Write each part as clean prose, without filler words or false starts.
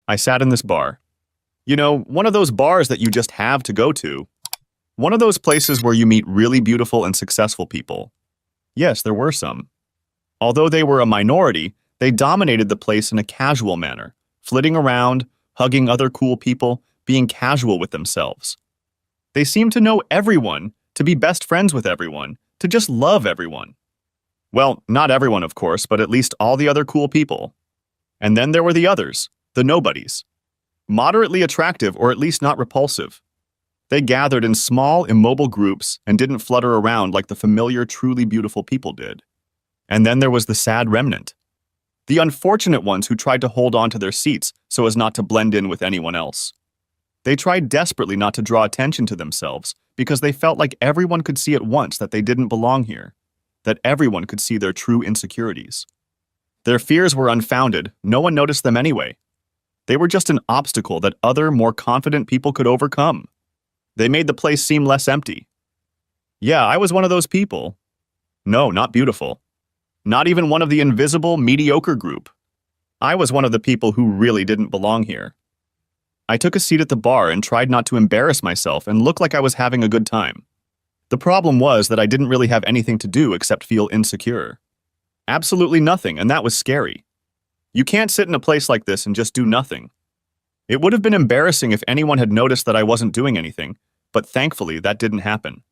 I sat in this bar. You know, one of those bars that you just have to go to. One of those places where you meet really beautiful and successful people. Yes, there were some. Although they were a minority, they dominated the place in a casual manner, flitting around, hugging other cool people, being casual with themselves. They seemed to know everyone, to be best friends with everyone, to just love everyone. Well, not everyone, of course, but at least all the other cool people. And then there were the others, the nobodies. Moderately attractive or at least not repulsive. They gathered in small, immobile groups and didn't flutter around like the familiar, truly beautiful people did. And then there was the sad remnant. The unfortunate ones who tried to hold on to their seats so as not to blend in with anyone else. They tried desperately not to draw attention to themselves because they felt like everyone could see at once that they didn't belong here, that everyone could see their true insecurities. Their fears were unfounded, no one noticed them anyway. They were just an obstacle that other, more confident people could overcome. They made the place seem less empty. Yeah, I was one of those people. No, not beautiful. Not even one of the invisible, mediocre group. I was one of the people who really didn't belong here. I took a seat at the bar and tried not to embarrass myself and look like I was having a good time. The problem was that I didn't really have anything to do except feel insecure. Absolutely nothing, and that was scary. You can't sit in a place like this and just do nothing. It would have been embarrassing if anyone had noticed that I wasn't doing anything, but thankfully that didn't happen.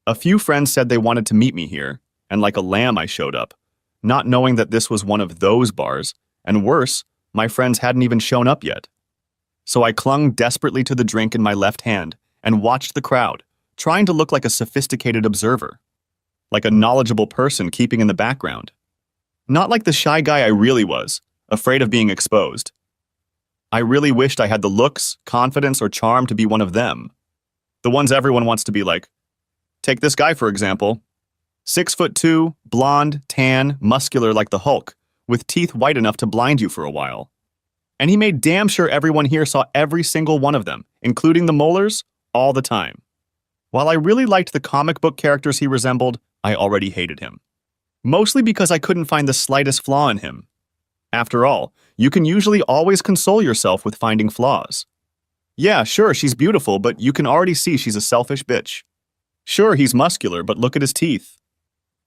A few friends said they wanted to meet me here, and like a lamb I showed up, not knowing that this was one of those bars, and worse, my friends hadn't even shown up yet. So I clung desperately to the drink in my left hand and watched the crowd, trying to look like a sophisticated observer, like a knowledgeable person keeping in the background. Not like the shy guy I really was, afraid of being exposed. I really wished I had the looks, confidence, or charm to be one of them. The ones everyone wants to be like. Take this guy, for example. 6'2", blonde, tan, muscular like the Hulk, with teeth white enough to blind you for a while. And he made damn sure everyone here saw every single one of them, including the molars, all the time. While I really liked the comic book characters he resembled, I already hated him. Mostly because I couldn't find the slightest flaw in him. After all, you can usually always console yourself with finding flaws. Yeah, sure, she's beautiful, but you can already see she's a selfish bitch. Sure, he's muscular, but look at his teeth.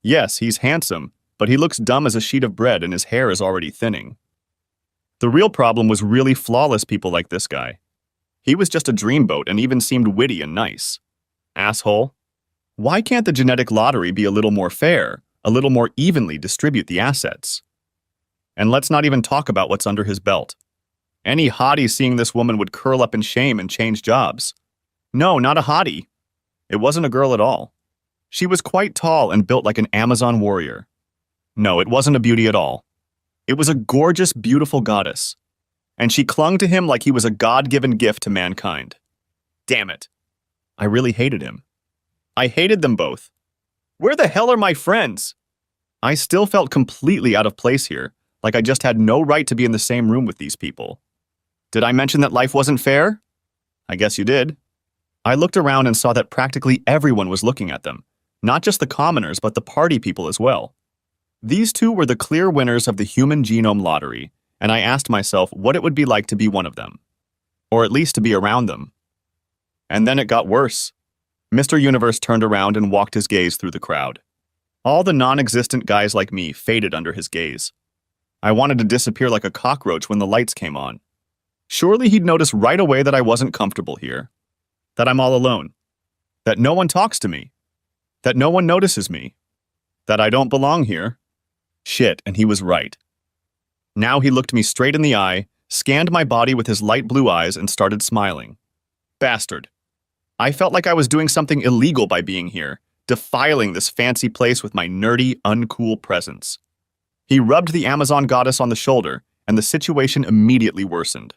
Yes, he's handsome, but he looks dumb as a sheet of bread and his hair is already thinning. The real problem was really flawless people like this guy. He was just a dreamboat and even seemed witty and nice. Asshole. Why can't the genetic lottery be a little more fair, a little more evenly distribute the assets? And let's not even talk about what's under his belt. Any hottie seeing this woman would curl up in shame and change jobs. No, not a hottie. It wasn't a girl at all. She was quite tall and built like an Amazon warrior. No, it wasn't a beauty at all. It was a gorgeous, beautiful goddess. And she clung to him like he was a God-given gift to mankind. Damn it. I really hated him. I hated them both. Where the hell are my friends? I still felt completely out of place here, like I just had no right to be in the same room with these people. Did I mention that life wasn't fair? I guess you did. I looked around and saw that practically everyone was looking at them, not just the commoners, but the party people as well. These two were the clear winners of the Human Genome Lottery, and I asked myself what it would be like to be one of them, or at least to be around them. And then it got worse. Mr. Universe turned around and walked his gaze through the crowd. All the non-existent guys like me faded under his gaze. I wanted to disappear like a cockroach when the lights came on. Surely he'd notice right away that I wasn't comfortable here, that I'm all alone, that no one talks to me, that no one notices me, that I don't belong here. Shit, and he was right. Now he looked me straight in the eye, scanned my body with his light blue eyes, and started smiling. Bastard. I felt like I was doing something illegal by being here, defiling this fancy place with my nerdy, uncool presence. He rubbed the Amazon goddess on the shoulder, and the situation immediately worsened.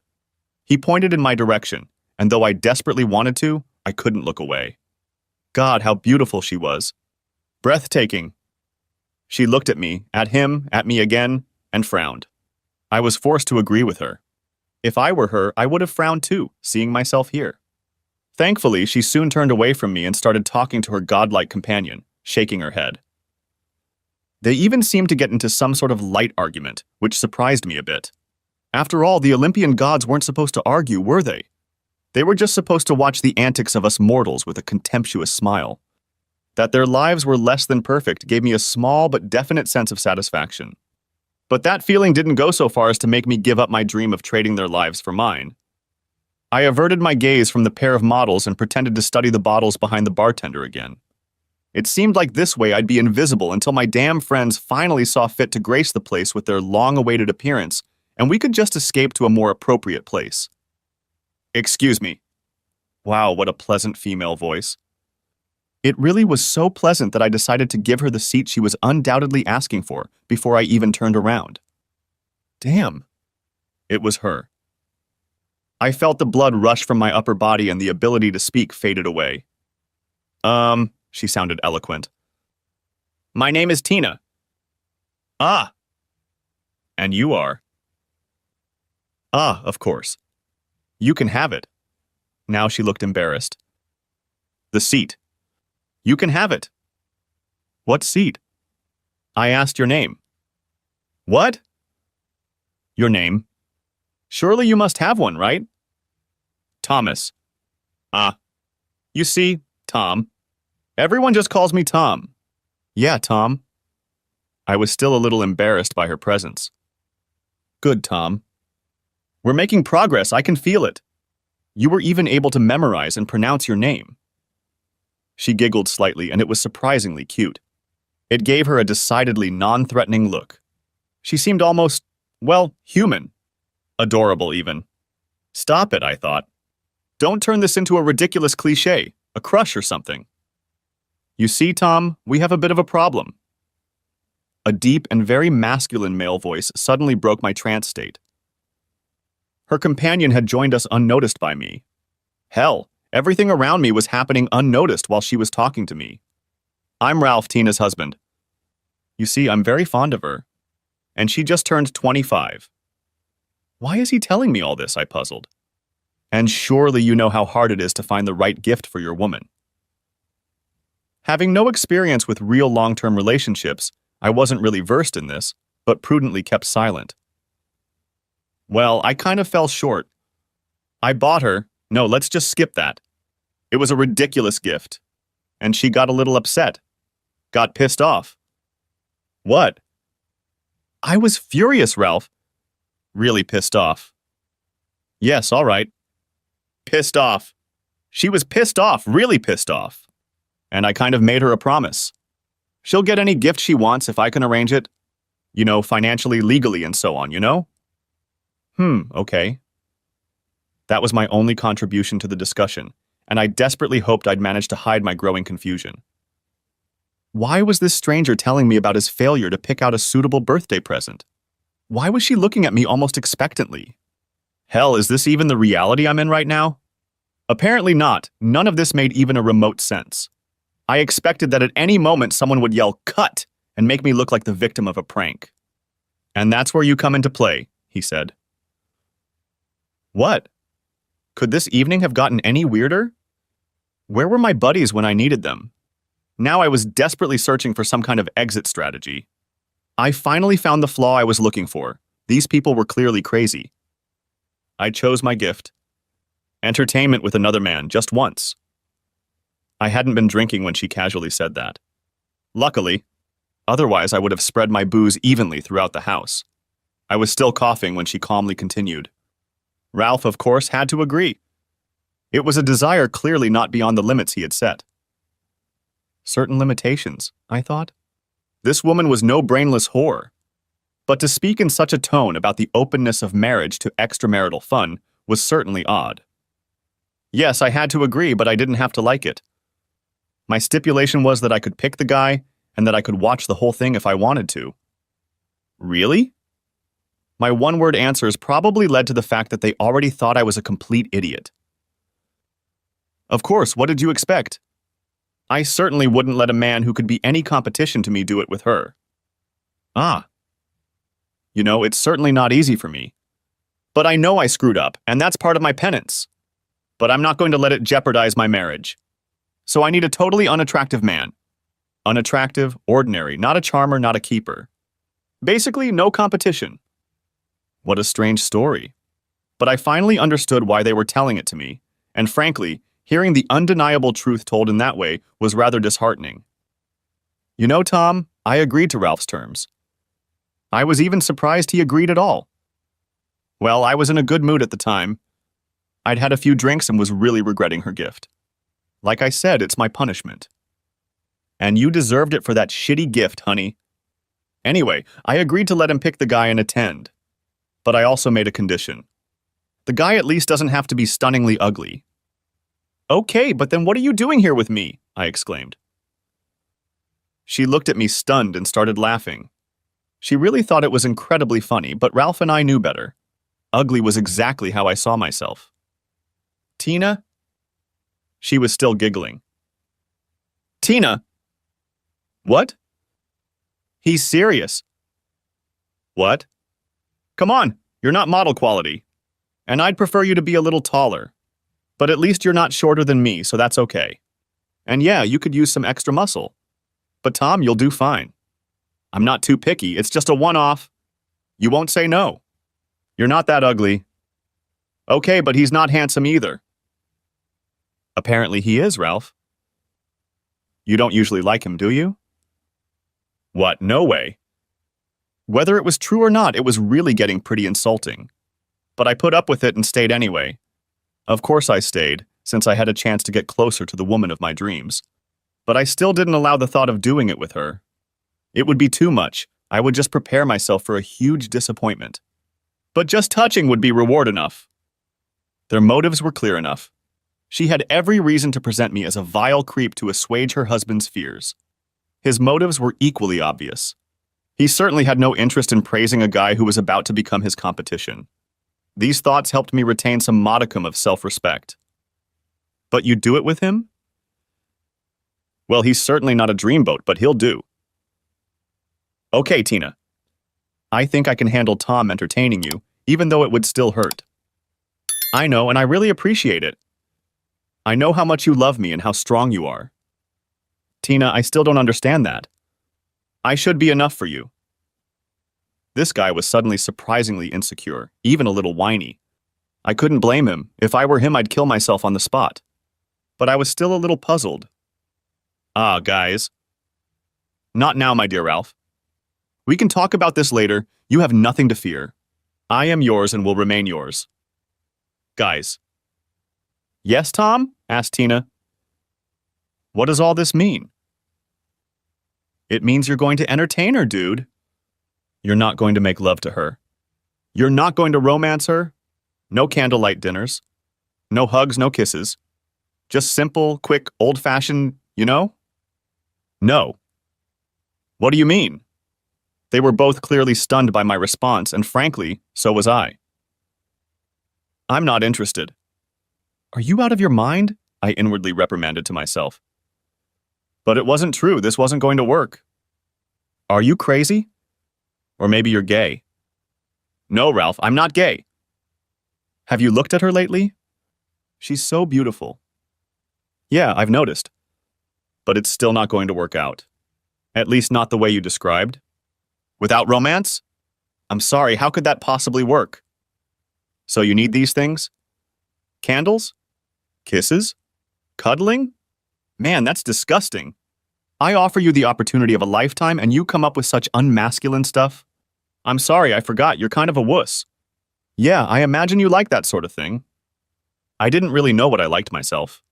He pointed in my direction, and though I desperately wanted to, I couldn't look away. God, how beautiful she was. Breathtaking. She looked at me, at him, at me again, and frowned. I was forced to agree with her. If I were her, I would have frowned too, seeing myself here. Thankfully, she soon turned away from me and started talking to her godlike companion, shaking her head. They even seemed to get into some sort of light argument, which surprised me a bit. After all, the Olympian gods weren't supposed to argue, were they? They were just supposed to watch the antics of us mortals with a contemptuous smile. That their lives were less than perfect gave me a small but definite sense of satisfaction. But that feeling didn't go so far as to make me give up my dream of trading their lives for mine. I averted my gaze from the pair of models and pretended to study the bottles behind the bartender again. It seemed like this way I'd be invisible until my damn friends finally saw fit to grace the place with their long-awaited appearance, and we could just escape to a more appropriate place. Excuse me. Wow, what a pleasant female voice. It really was so pleasant that I decided to give her the seat she was undoubtedly asking for before I even turned around. Damn. It was her. I felt the blood rush from my upper body and the ability to speak faded away. She sounded eloquent. My name is Tina. Ah. And you are? Ah, of course. You can have it. Now she looked embarrassed. The seat. You can have it. What seat? I asked your name. What? Your name. Surely you must have one, right? Thomas. Ah. You see, Tom. Everyone just calls me Tom. Yeah, Tom. I was still a little embarrassed by her presence. Good, Tom. We're making progress, I can feel it. You were even able to memorize and pronounce your name. She giggled slightly, and it was surprisingly cute. It gave her a decidedly non-threatening look. She seemed almost, well, human. Adorable, even. Stop it, I thought. Don't turn this into a ridiculous cliché, a crush or something. You see, Tom, we have a bit of a problem. A deep and very masculine male voice suddenly broke my trance state. Her companion had joined us unnoticed by me. Hell, everything around me was happening unnoticed while she was talking to me. I'm Ralph, Tina's husband. You see, I'm very fond of her. And she just turned 25. Why is he telling me all this, I puzzled. And surely you know how hard it is to find the right gift for your woman. Having no experience with real long-term relationships, I wasn't really versed in this, but prudently kept silent. Well, I kind of fell short. I bought her. No, let's just skip that. It was a ridiculous gift. And she got a little upset. Got pissed off. What? I was furious, Ralph. Really pissed off. Yes, all right. Pissed off. She was pissed off, really pissed off. And I kind of made her a promise. She'll get any gift she wants if I can arrange it. You know, financially, legally, and so on, you know? Okay. That was my only contribution to the discussion, and I desperately hoped I'd manage to hide my growing confusion. Why was this stranger telling me about his failure to pick out a suitable birthday present? Why was she looking at me almost expectantly? Hell, is this even the reality I'm in right now? Apparently not. None of this made even a remote sense. I expected that at any moment someone would yell, "Cut!" and make me look like the victim of a prank. And that's where you come into play, he said. What? Could this evening have gotten any weirder? Where were my buddies when I needed them? Now I was desperately searching for some kind of exit strategy. I finally found the flaw I was looking for. These people were clearly crazy. I chose my gift. Entertainment with another man, just once. I hadn't been drinking when she casually said that. Luckily. Otherwise, I would have spread my booze evenly throughout the house. I was still coughing when she calmly continued. Ralph, of course, had to agree. It was a desire clearly not beyond the limits he had set. Certain limitations, I thought. This woman was no brainless whore. But to speak in such a tone about the openness of marriage to extramarital fun was certainly odd. Yes, I had to agree, but I didn't have to like it. My stipulation was that I could pick the guy and that I could watch the whole thing if I wanted to. Really? My one-word answers probably led to the fact that they already thought I was a complete idiot. Of course, what did you expect? I certainly wouldn't let a man who could be any competition to me do it with her. Ah. You know, it's certainly not easy for me. But I know I screwed up, and that's part of my penance. But I'm not going to let it jeopardize my marriage. So I need a totally unattractive man. Unattractive, ordinary, not a charmer, not a keeper. Basically, no competition. What a strange story. But I finally understood why they were telling it to me, and frankly, hearing the undeniable truth told in that way was rather disheartening. You know, Tom, I agreed to Ralph's terms. I was even surprised he agreed at all. Well, I was in a good mood at the time. I'd had a few drinks and was really regretting her gift. Like I said, it's my punishment. And you deserved it for that shitty gift, honey. Anyway, I agreed to let him pick the guy and attend. But I also made a condition. The guy at least doesn't have to be stunningly ugly. Okay, but then what are you doing here with me? I exclaimed. She looked at me stunned and started laughing. She really thought it was incredibly funny, but Ralph and I knew better. Ugly was exactly how I saw myself. Tina? She was still giggling. Tina? What? He's serious. What? Come on, you're not model quality. And I'd prefer you to be a little taller. But at least you're not shorter than me, so that's okay. And yeah, you could use some extra muscle. But Tom, you'll do fine. I'm not too picky, it's just a one-off. You won't say no. You're not that ugly. Okay, but he's not handsome either. Apparently he is, Ralph. You don't usually like him, do you? What? No way. Whether it was true or not, it was really getting pretty insulting. But I put up with it and stayed anyway. Of course I stayed, since I had a chance to get closer to the woman of my dreams. But I still didn't allow the thought of doing it with her. It would be too much. I would just prepare myself for a huge disappointment. But just touching would be reward enough. Their motives were clear enough. She had every reason to present me as a vile creep to assuage her husband's fears. His motives were equally obvious. He certainly had no interest in praising a guy who was about to become his competition. These thoughts helped me retain some modicum of self-respect. But you'd do it with him? Well, he's certainly not a dreamboat, but he'll do. Okay, Tina. I think I can handle Tom entertaining you, even though it would still hurt. I know, and I really appreciate it. I know how much you love me and how strong you are. Tina, I still don't understand that. I should be enough for you. This guy was suddenly surprisingly insecure, even a little whiny. I couldn't blame him. If I were him, I'd kill myself on the spot. But I was still a little puzzled. Ah, guys. Not now, my dear Ralph. We can talk about this later. You have nothing to fear. I am yours and will remain yours. Guys. Yes, Tom? Asked Tina. What does all this mean? It means you're going to entertain her, dude. You're not going to make love to her. You're not going to romance her. No candlelight dinners. No hugs, no kisses. Just simple, quick, old-fashioned, you know? No. What do you mean? They were both clearly stunned by my response, and frankly, so was I. I'm not interested. Are you out of your mind? I inwardly reprimanded to myself. But it wasn't true. This wasn't going to work. Are you crazy? Or maybe you're gay. No, Ralph, I'm not gay. Have you looked at her lately? She's so beautiful. Yeah, I've noticed. But it's still not going to work out. At least not the way you described. Without romance? I'm sorry, how could that possibly work? So you need these things? Candles? Kisses? Cuddling? Man, that's disgusting. I offer you the opportunity of a lifetime and you come up with such unmasculine stuff. I'm sorry, I forgot, you're kind of a wuss. Yeah, I imagine you like that sort of thing. I didn't really know what I liked myself.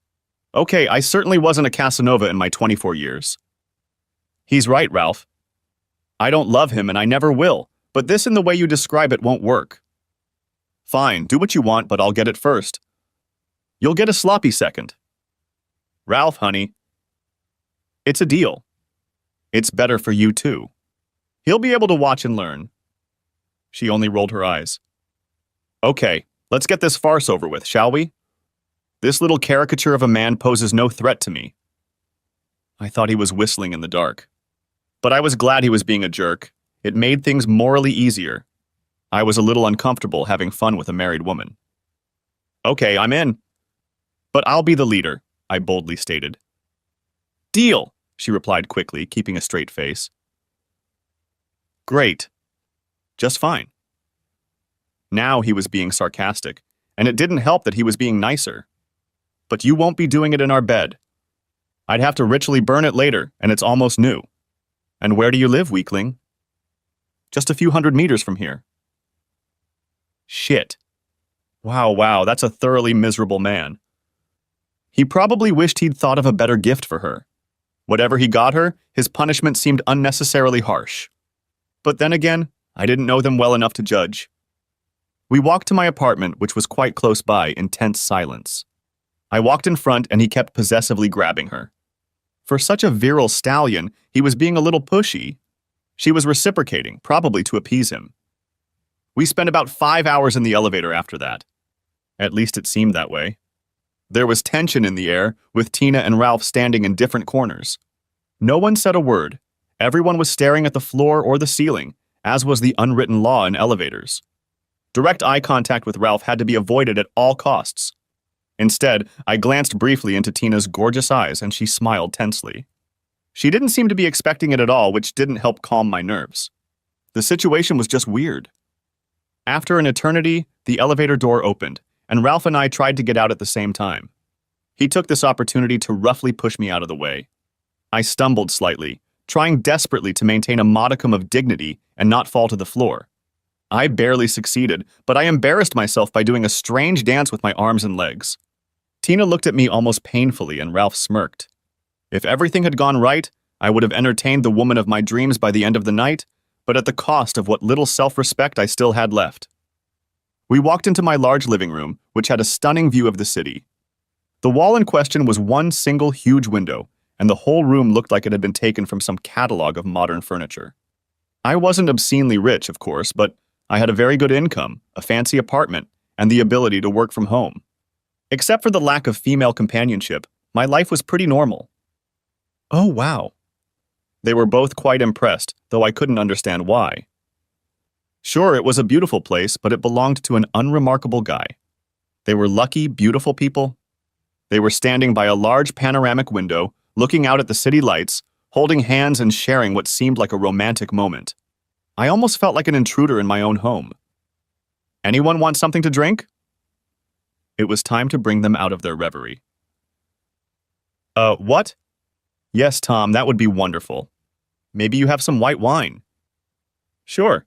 Okay, I certainly wasn't a Casanova in my 24 years. He's right, Ralph. I don't love him and I never will, but this in the way you describe it won't work. Fine, do what you want, but I'll get it first. You'll get a sloppy second. Ralph, honey. It's a deal. It's better for you, too. He'll be able to watch and learn. She only rolled her eyes. Okay, let's get this farce over with, shall we? This little caricature of a man poses no threat to me. I thought he was whistling in the dark. But I was glad he was being a jerk. It made things morally easier. I was a little uncomfortable having fun with a married woman. Okay, I'm in. But I'll be the leader, I boldly stated. Deal, she replied quickly, keeping a straight face. Great. Just fine. Now he was being sarcastic, and it didn't help that he was being nicer. But you won't be doing it in our bed. I'd have to ritually burn it later, and it's almost new. And where do you live, weakling? Just a few 100 meters from here. Shit. Wow, that's a thoroughly miserable man. He probably wished he'd thought of a better gift for her. Whatever he got her, his punishment seemed unnecessarily harsh. But then again, I didn't know them well enough to judge. We walked to my apartment, which was quite close by, in tense silence. I walked in front, and he kept possessively grabbing her. For such a virile stallion, he was being a little pushy. She was reciprocating, probably to appease him. We spent about 5 hours in the elevator after that. At least it seemed that way. There was tension in the air, with Tina and Ralph standing in different corners. No one said a word. Everyone was staring at the floor or the ceiling, as was the unwritten law in elevators. Direct eye contact with Ralph had to be avoided at all costs. Instead, I glanced briefly into Tina's gorgeous eyes, and she smiled tensely. She didn't seem to be expecting it at all, which didn't help calm my nerves. The situation was just weird. After an eternity, the elevator door opened, and Ralph and I tried to get out at the same time. He took this opportunity to roughly push me out of the way. I stumbled slightly, trying desperately to maintain a modicum of dignity and not fall to the floor. I barely succeeded, but I embarrassed myself by doing a strange dance with my arms and legs. Tina looked at me almost painfully, and Ralph smirked. If everything had gone right, I would have entertained the woman of my dreams by the end of the night, but at the cost of what little self-respect I still had left. We walked into my large living room, which had a stunning view of the city. The wall in question was one single huge window, and the whole room looked like it had been taken from some catalog of modern furniture. I wasn't obscenely rich, of course, but I had a very good income, a fancy apartment, and the ability to work from home. Except for the lack of female companionship, my life was pretty normal. Oh, wow. They were both quite impressed, though I couldn't understand why. Sure, it was a beautiful place, but it belonged to an unremarkable guy. They were lucky, beautiful people. They were standing by a large panoramic window, looking out at the city lights, holding hands and sharing what seemed like a romantic moment. I almost felt like an intruder in my own home. Anyone want something to drink? It was time to bring them out of their reverie. What? Yes, Tom, that would be wonderful. Maybe you have some white wine. Sure.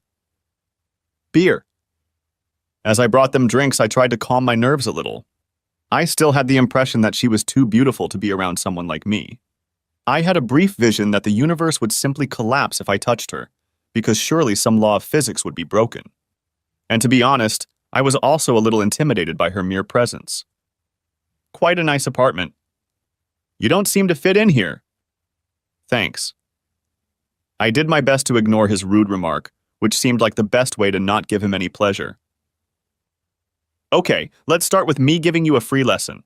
Beer. As I brought them drinks, I tried to calm my nerves a little. I still had the impression that she was too beautiful to be around someone like me. I had a brief vision that the universe would simply collapse if I touched her, because surely some law of physics would be broken. And to be honest, I was also a little intimidated by her mere presence. Quite a nice apartment. You don't seem to fit in here. Thanks. I did my best to ignore his rude remark, which seemed like the best way to not give him any pleasure. Okay, let's start with me giving you a free lesson.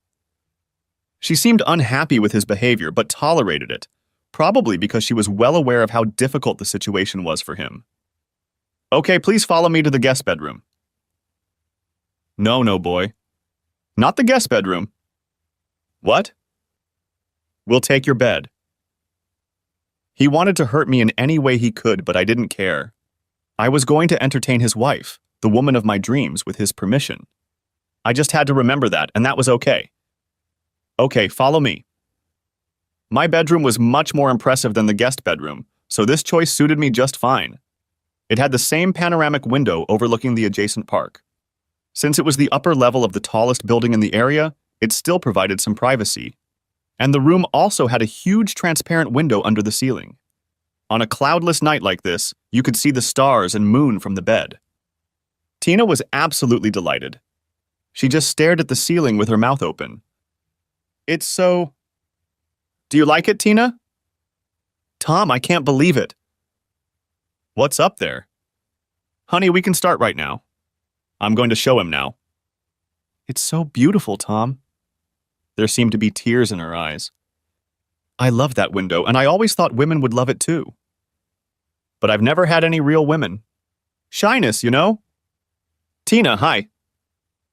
She seemed unhappy with his behavior, but tolerated it, probably because she was well aware of how difficult the situation was for him. Okay, please follow me to the guest bedroom. No, boy. Not the guest bedroom. What? We'll take your bed. He wanted to hurt me in any way he could, but I didn't care. I was going to entertain his wife, the woman of my dreams, with his permission. I just had to remember that, and that was okay. Okay, follow me. My bedroom was much more impressive than the guest bedroom, so this choice suited me just fine. It had the same panoramic window overlooking the adjacent park. Since it was the upper level of the tallest building in the area, it still provided some privacy. And the room also had a huge transparent window under the ceiling. On a cloudless night like this, you could see the stars and moon from the bed. Tina was absolutely delighted. She just stared at the ceiling with her mouth open. It's so... Do you like it, Tina? Tom, I can't believe it. What's up there? Honey, we can start right now. I'm going to show him now. It's so beautiful, Tom. There seemed to be tears in her eyes. I love that window, and I always thought women would love it too. But I've never had any real women. Shyness, you know? Tina, hi.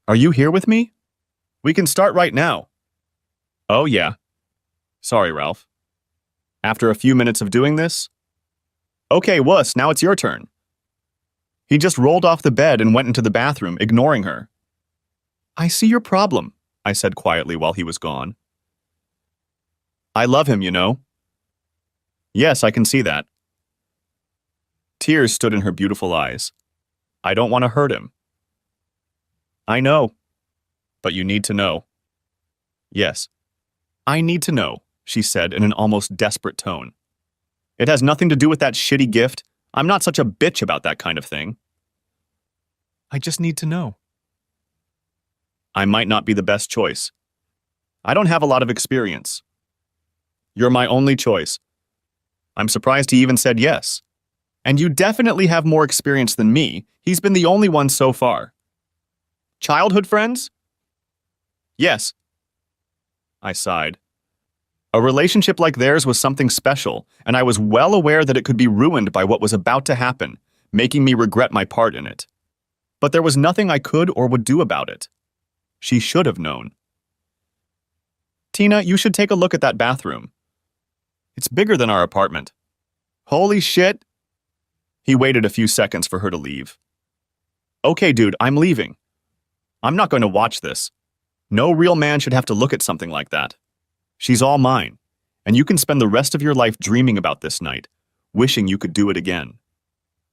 Are you here with me? We can start right now. Oh, yeah. Sorry, Ralph. After a few minutes of doing this? Okay, wuss, now it's your turn. He just rolled off the bed and went into the bathroom, ignoring her. I see your problem, I said quietly while he was gone. I love him, you know. Yes, I can see that. Tears stood in her beautiful eyes. I don't want to hurt him. I know. But you need to know. Yes. I need to know, she said in an almost desperate tone. It has nothing to do with that shitty gift. I'm not such a bitch about that kind of thing. I just need to know. I might not be the best choice. I don't have a lot of experience. You're my only choice. I'm surprised he even said yes. And you definitely have more experience than me. He's been the only one so far. Childhood friends? Yes. I sighed. A relationship like theirs was something special, and I was well aware that it could be ruined by what was about to happen, making me regret my part in it. But there was nothing I could or would do about it. She should have known. Tina, you should take a look at that bathroom. It's bigger than our apartment. Holy shit! He waited a few seconds for her to leave. Okay, dude, I'm leaving. I'm not going to watch this. No real man should have to look at something like that. She's all mine, and you can spend the rest of your life dreaming about this night, wishing you could do it again.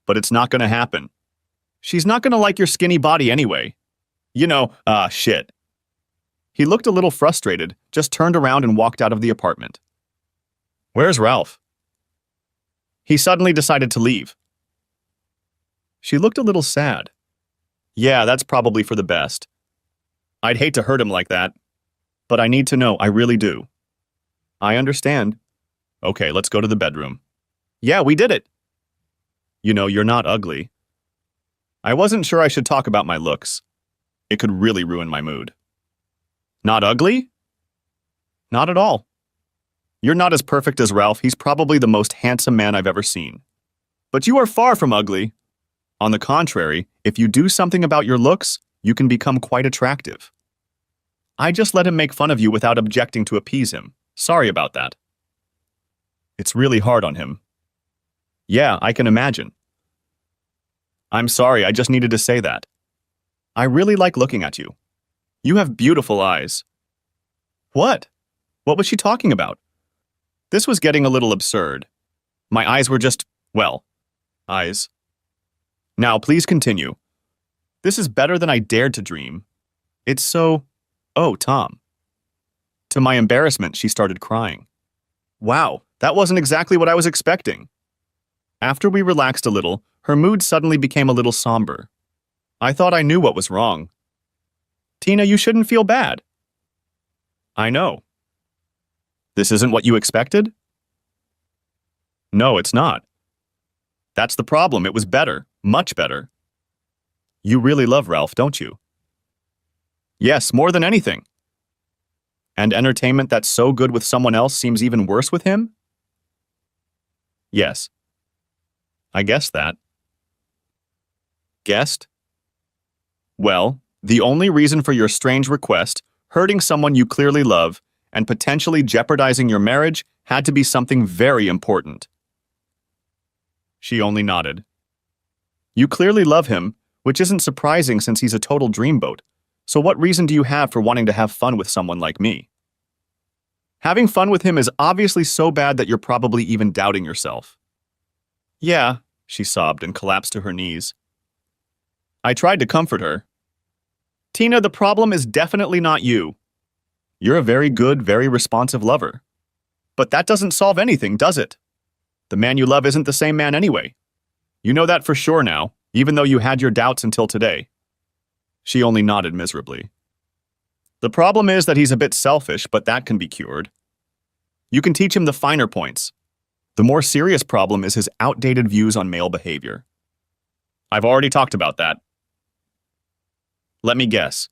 But it's not going to happen. She's not going to like your skinny body anyway. You know, shit. He looked a little frustrated, just turned around and walked out of the apartment. Where's Ralph? He suddenly decided to leave. She looked a little sad. Yeah, that's probably for the best. I'd hate to hurt him like that, but I need to know, I really do. I understand. Okay, let's go to the bedroom. Yeah, we did it. You know, you're not ugly. I wasn't sure I should talk about my looks. It could really ruin my mood. Not ugly? Not at all. You're not as perfect as Ralph. He's probably the most handsome man I've ever seen. But you are far from ugly. On the contrary, if you do something about your looks, you can become quite attractive. I just let him make fun of you without objecting to appease him. Sorry about that. It's really hard on him. Yeah, I can imagine. I'm sorry, I just needed to say that. I really like looking at you. You have beautiful eyes. What? What was she talking about? This was getting a little absurd. My eyes were just, well, eyes. Now, please continue. This is better than I dared to dream. It's so... Oh, Tom. To my embarrassment, she started crying. Wow, that wasn't exactly what I was expecting. After we relaxed a little, her mood suddenly became a little somber. I thought I knew what was wrong. Tina, you shouldn't feel bad. I know. This isn't what you expected? No, it's not. That's the problem. It was better. Much better. You really love Ralph, don't you? Yes, more than anything. And entertainment that's so good with someone else seems even worse with him? Yes. I guessed that. Guessed? Well, the only reason for your strange request, hurting someone you clearly love, and potentially jeopardizing your marriage had to be something very important. She only nodded. You clearly love him, which isn't surprising since he's a total dreamboat. So what reason do you have for wanting to have fun with someone like me? Having fun with him is obviously so bad that you're probably even doubting yourself. Yeah, she sobbed and collapsed to her knees. I tried to comfort her. Tina, the problem is definitely not you. You're a very good, very responsive lover. But that doesn't solve anything, does it? The man you love isn't the same man anyway. You know that for sure now, even though you had your doubts until today. She only nodded miserably. The problem is that he's a bit selfish, but that can be cured. You can teach him the finer points. The more serious problem is his outdated views on male behavior. I've already talked about that. Let me guess.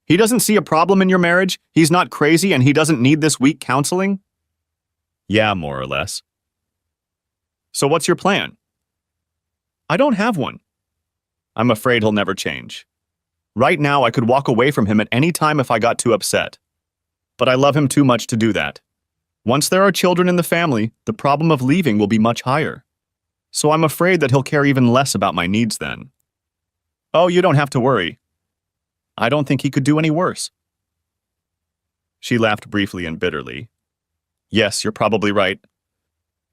He doesn't see a problem in your marriage, he's not crazy, and he doesn't need this weak counseling? Yeah, more or less. So what's your plan? I don't have one. I'm afraid he'll never change. Right now, I could walk away from him at any time if I got too upset. But I love him too much to do that. Once there are children in the family, the problem of leaving will be much higher. So I'm afraid that he'll care even less about my needs then. Oh, you don't have to worry. I don't think he could do any worse. She laughed briefly and bitterly. Yes, you're probably right.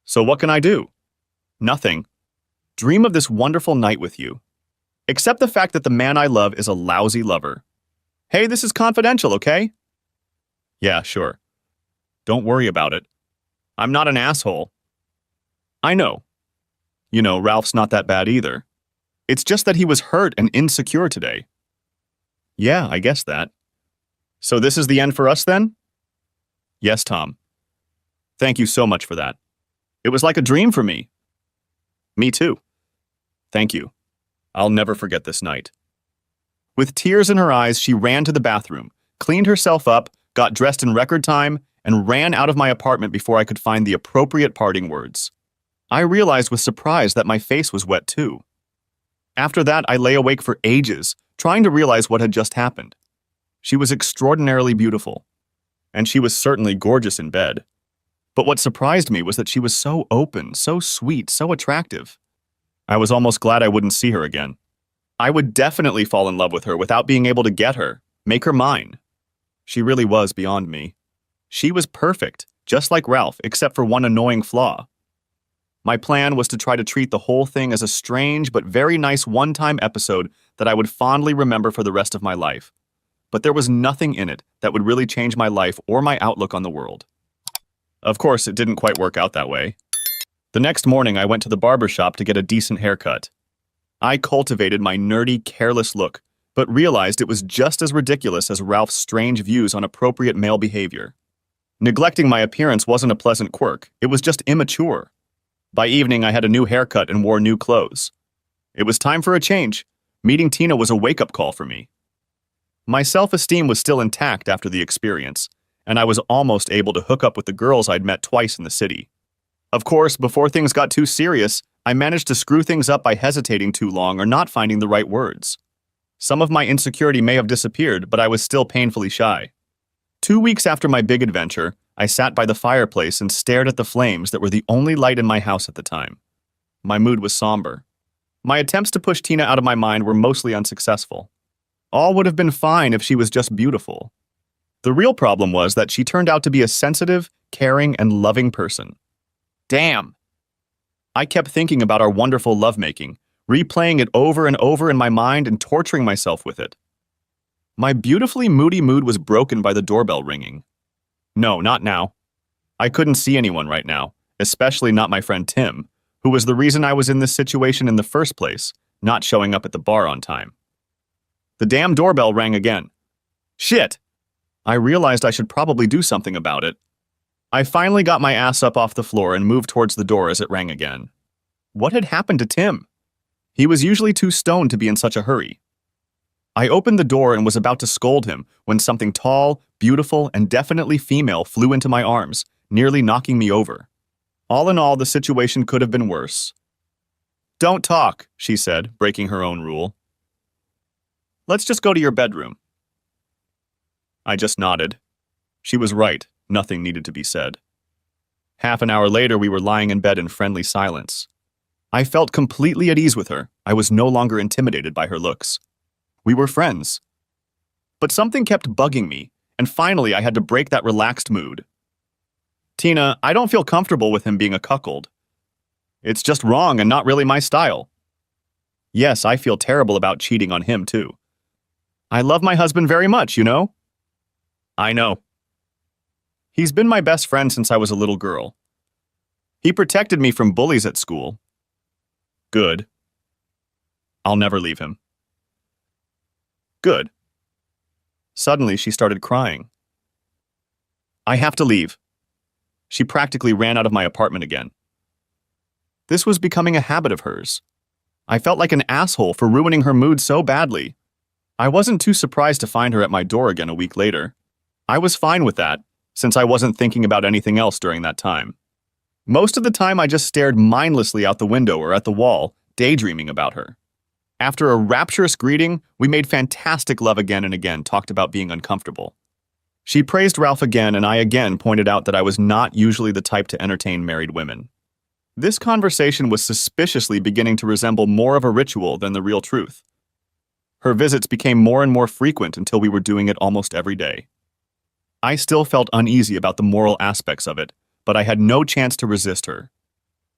So what can I do? Nothing. Dream of this wonderful night with you. Accept the fact that the man I love is a lousy lover. Hey, this is confidential, okay? Yeah, sure. Don't worry about it. I'm not an asshole. I know. You know, Ralph's not that bad either. It's just that he was hurt and insecure today. Yeah, I guess that. So this is the end for us then? Yes, Tom. Thank you so much for that. It was like a dream for me. Me too. Thank you. I'll never forget this night. With tears in her eyes, she ran to the bathroom, cleaned herself up, got dressed in record time, and ran out of my apartment before I could find the appropriate parting words. I realized with surprise that my face was wet too. After that, I lay awake for ages, trying to realize what had just happened. She was extraordinarily beautiful, and she was certainly gorgeous in bed. But what surprised me was that she was so open, so sweet, so attractive. I was almost glad I wouldn't see her again. I would definitely fall in love with her without being able to get her, make her mine. She really was beyond me. She was perfect, just like Ralph, except for one annoying flaw. My plan was to try to treat the whole thing as a strange but very nice one-time episode that I would fondly remember for the rest of my life. But there was nothing in it that would really change my life or my outlook on the world. Of course, it didn't quite work out that way. The next morning, I went to the barber shop to get a decent haircut. I cultivated my nerdy, careless look, but realized it was just as ridiculous as Ralph's strange views on appropriate male behavior. Neglecting my appearance wasn't a pleasant quirk, it was just immature. By evening, I had a new haircut and wore new clothes. It was time for a change. Meeting Tina was a wake-up call for me. My self-esteem was still intact after the experience, and I was almost able to hook up with the girls I'd met twice in the city. Of course, before things got too serious, I managed to screw things up by hesitating too long or not finding the right words. Some of my insecurity may have disappeared, but I was still painfully shy. 2 weeks after my big adventure, I sat by the fireplace and stared at the flames that were the only light in my house at the time. My mood was somber. My attempts to push Tina out of my mind were mostly unsuccessful. All would have been fine if she was just beautiful. The real problem was that she turned out to be a sensitive, caring, and loving person. Damn! I kept thinking about our wonderful lovemaking, replaying it over and over in my mind and torturing myself with it. My beautifully moody mood was broken by the doorbell ringing. No, not now. I couldn't see anyone right now, especially not my friend Tim, who was the reason I was in this situation in the first place, not showing up at the bar on time. The damn doorbell rang again. Shit! I realized I should probably do something about it. I finally got my ass up off the floor and moved towards the door as it rang again. What had happened to Tim? He was usually too stoned to be in such a hurry. I opened the door and was about to scold him when something tall, beautiful, and definitely female flew into my arms, nearly knocking me over. All in all, the situation could have been worse. Don't talk, she said, breaking her own rule. Let's just go to your bedroom. I just nodded. She was right. Nothing needed to be said. Half an hour later, we were lying in bed in friendly silence. I felt completely at ease with her. I was no longer intimidated by her looks. We were friends. But something kept bugging me, and finally I had to break that relaxed mood. Tina, I don't feel comfortable with him being a cuckold. It's just wrong and not really my style. Yes, I feel terrible about cheating on him too. I love my husband very much, you know? I know. He's been my best friend since I was a little girl. He protected me from bullies at school. Good. I'll never leave him. Good. Suddenly, she started crying. I have to leave. She practically ran out of my apartment again. This was becoming a habit of hers. I felt like an asshole for ruining her mood so badly. I wasn't too surprised to find her at my door again a week later. I was fine with that, since I wasn't thinking about anything else during that time. Most of the time, I just stared mindlessly out the window or at the wall, daydreaming about her. After a rapturous greeting, we made fantastic love again and again, talked about being uncomfortable. She praised Ralph again, and I again pointed out that I was not usually the type to entertain married women. This conversation was suspiciously beginning to resemble more of a ritual than the real truth. Her visits became more and more frequent until we were doing it almost every day. I still felt uneasy about the moral aspects of it, but I had no chance to resist her.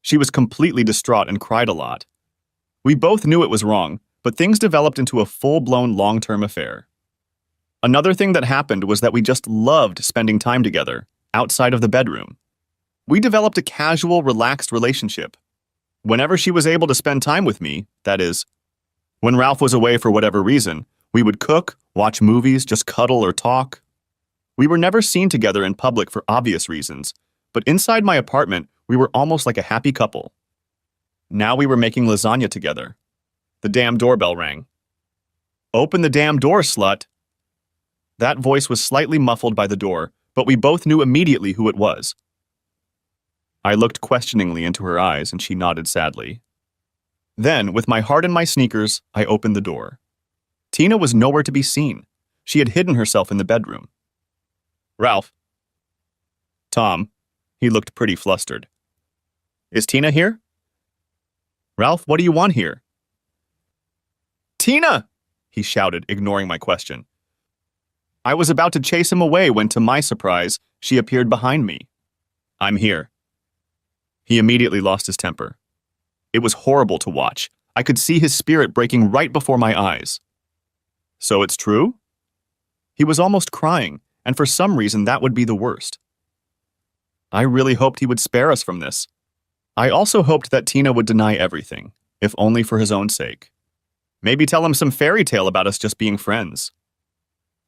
She was completely distraught and cried a lot. We both knew it was wrong, but things developed into a full-blown long-term affair. Another thing that happened was that we just loved spending time together, outside of the bedroom. We developed a casual, relaxed relationship. Whenever she was able to spend time with me, that is, when Ralph was away for whatever reason, we would cook, watch movies, just cuddle or talk. We were never seen together in public for obvious reasons, but inside my apartment, we were almost like a happy couple. Now we were making lasagna together. The damn doorbell rang. "Open the damn door, slut!" That voice was slightly muffled by the door, but we both knew immediately who it was. I looked questioningly into her eyes, and she nodded sadly. Then, with my heart in my sneakers, I opened the door. Tina was nowhere to be seen. She had hidden herself in the bedroom. "Ralph." "Tom." He looked pretty flustered. "Is Tina here?" "Ralph, what do you want here?" "Tina!" he shouted, ignoring my question. I was about to chase him away when, to my surprise, she appeared behind me. "I'm here." He immediately lost his temper. It was horrible to watch. I could see his spirit breaking right before my eyes. "So it's true?" He was almost crying, and for some reason that would be the worst. I really hoped he would spare us from this. I also hoped that Tina would deny everything, if only for his own sake. Maybe tell him some fairy tale about us just being friends.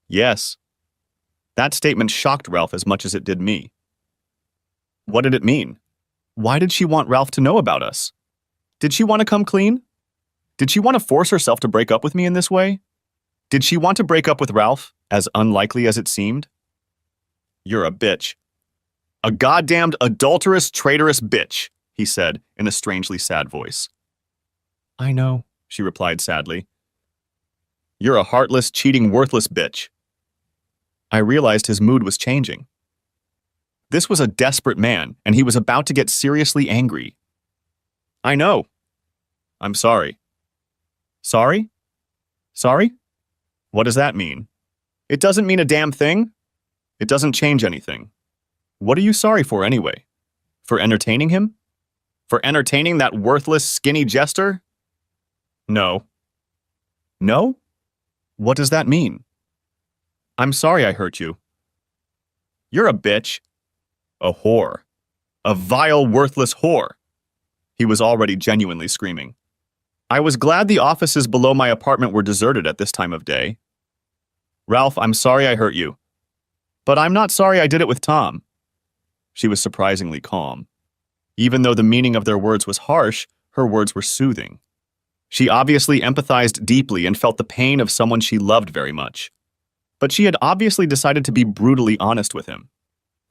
Yes. That statement shocked Ralph as much as it did me. What did it mean? Why did she want Ralph to know about us? Did she want to come clean? Did she want to force herself to break up with me in this way? Did she want to break up with Ralph, as unlikely as it seemed? "You're a bitch. A goddamned adulterous, traitorous bitch," he said in a strangely sad voice. "I know," she replied sadly. "You're a heartless, cheating, worthless bitch." I realized his mood was changing. This was a desperate man, and he was about to get seriously angry. "I know. I'm sorry." "Sorry? Sorry? What does that mean?" "It doesn't mean a damn thing. It doesn't change anything. What are you sorry for anyway? For entertaining him? For entertaining that worthless, skinny jester?" "No." "No? What does that mean?" "I'm sorry I hurt you." "You're a bitch. A whore. A vile, worthless whore." He was already genuinely screaming. I was glad the offices below my apartment were deserted at this time of day. "Ralph, I'm sorry I hurt you. But I'm not sorry I did it with Tom." She was surprisingly calm. Even though the meaning of their words was harsh, her words were soothing. She obviously empathized deeply and felt the pain of someone she loved very much. But she had obviously decided to be brutally honest with him.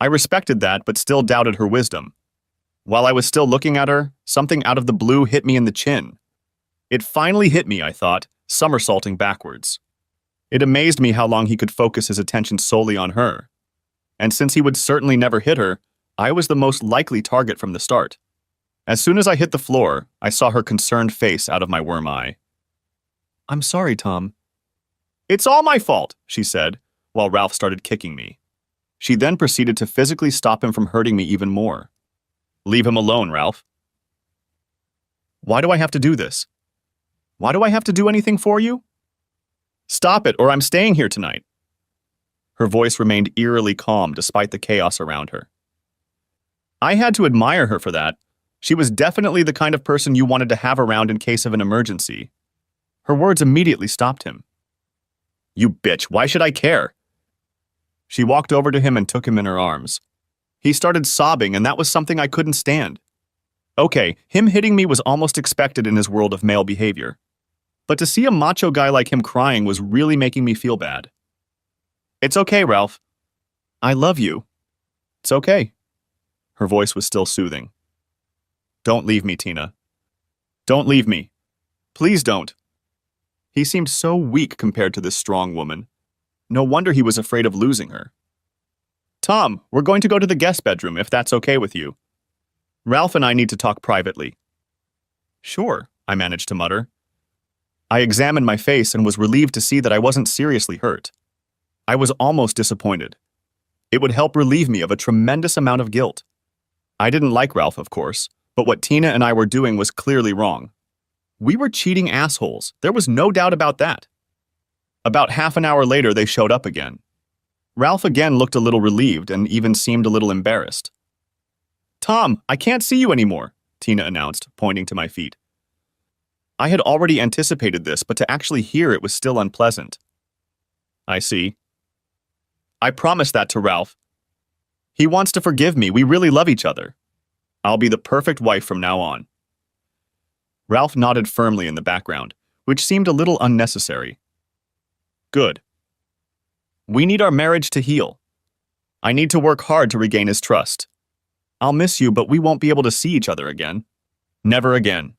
I respected that, but still doubted her wisdom. While I was still looking at her, something out of the blue hit me in the chin. It finally hit me, I thought, somersaulting backwards. It amazed me how long he could focus his attention solely on her. And since he would certainly never hit her, I was the most likely target from the start. As soon as I hit the floor, I saw her concerned face out of my worm eye. "I'm sorry, Tom." "It's all my fault," she said, while Ralph started kicking me. She then proceeded to physically stop him from hurting me even more. "Leave him alone, Ralph." "Why do I have to do this? Why do I have to do anything for you?" "Stop it, or I'm staying here tonight." Her voice remained eerily calm despite the chaos around her. I had to admire her for that. She was definitely the kind of person you wanted to have around in case of an emergency. Her words immediately stopped him. "You bitch, why should I care?" She walked over to him and took him in her arms. He started sobbing, and that was something I couldn't stand. Okay, him hitting me was almost expected in his world of male behavior. But to see a macho guy like him crying was really making me feel bad. "It's okay, Ralph. I love you. It's okay." Her voice was still soothing. "Don't leave me, Tina. Don't leave me. Please don't." He seemed so weak compared to this strong woman. No wonder he was afraid of losing her. "Tom, we're going to go to the guest bedroom if that's okay with you." Ralph and I need to talk privately. Sure, I managed to mutter. I examined my face and was relieved to see that I wasn't seriously hurt. I was almost disappointed. It would help relieve me of a tremendous amount of guilt. I didn't like Ralph, of course, but what Tina and I were doing was clearly wrong. We were cheating assholes. There was no doubt about that. About half an hour later, they showed up again. Ralph again looked a little relieved and even seemed a little embarrassed. Tom, I can't see you anymore, Tina announced, pointing to my feet. I had already anticipated this, but to actually hear it was still unpleasant. I see. I promised that to Ralph. He wants to forgive me. We really love each other. I'll be the perfect wife from now on. Ralph nodded firmly in the background, which seemed a little unnecessary. Good. We need our marriage to heal. I need to work hard to regain his trust. I'll miss you, but we won't be able to see each other again. Never again.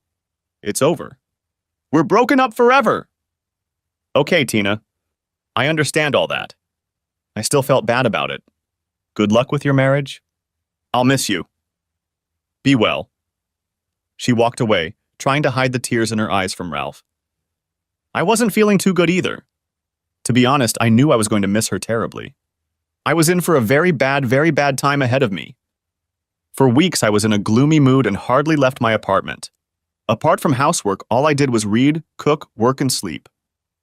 It's over. We're broken up forever. Okay, Tina. I understand all that. I still felt bad about it. Good luck with your marriage. I'll miss you. Be well. She walked away, trying to hide the tears in her eyes from Ralph. I wasn't feeling too good either. To be honest, I knew I was going to miss her terribly. I was in for a very bad time ahead of me. For weeks, I was in a gloomy mood and hardly left my apartment. Apart from housework, all I did was read, cook, work, and sleep.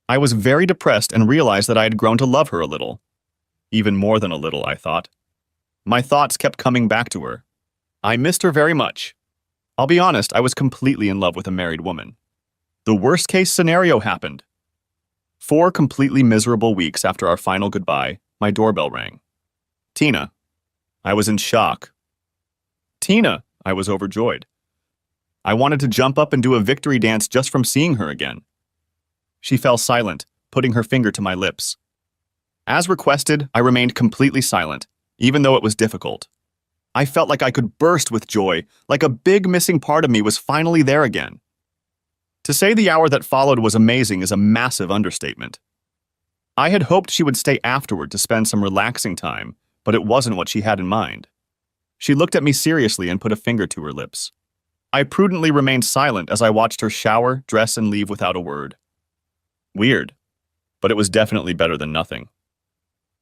I was very depressed and realized that I had grown to love her a little. Even more than a little, I thought. My thoughts kept coming back to her. I missed her very much. I'll be honest, I was completely in love with a married woman. The worst-case scenario happened. 4 completely miserable weeks after our final goodbye, my doorbell rang. Tina. I was in shock. Tina, I was overjoyed. I wanted to jump up and do a victory dance just from seeing her again. She fell silent, putting her finger to my lips. As requested, I remained completely silent, even though it was difficult. I felt like I could burst with joy, like a big missing part of me was finally there again. To say the hour that followed was amazing is a massive understatement. I had hoped she would stay afterward to spend some relaxing time, but it wasn't what she had in mind. She looked at me seriously and put a finger to her lips. I prudently remained silent as I watched her shower, dress, and leave without a word. Weird, but it was definitely better than nothing.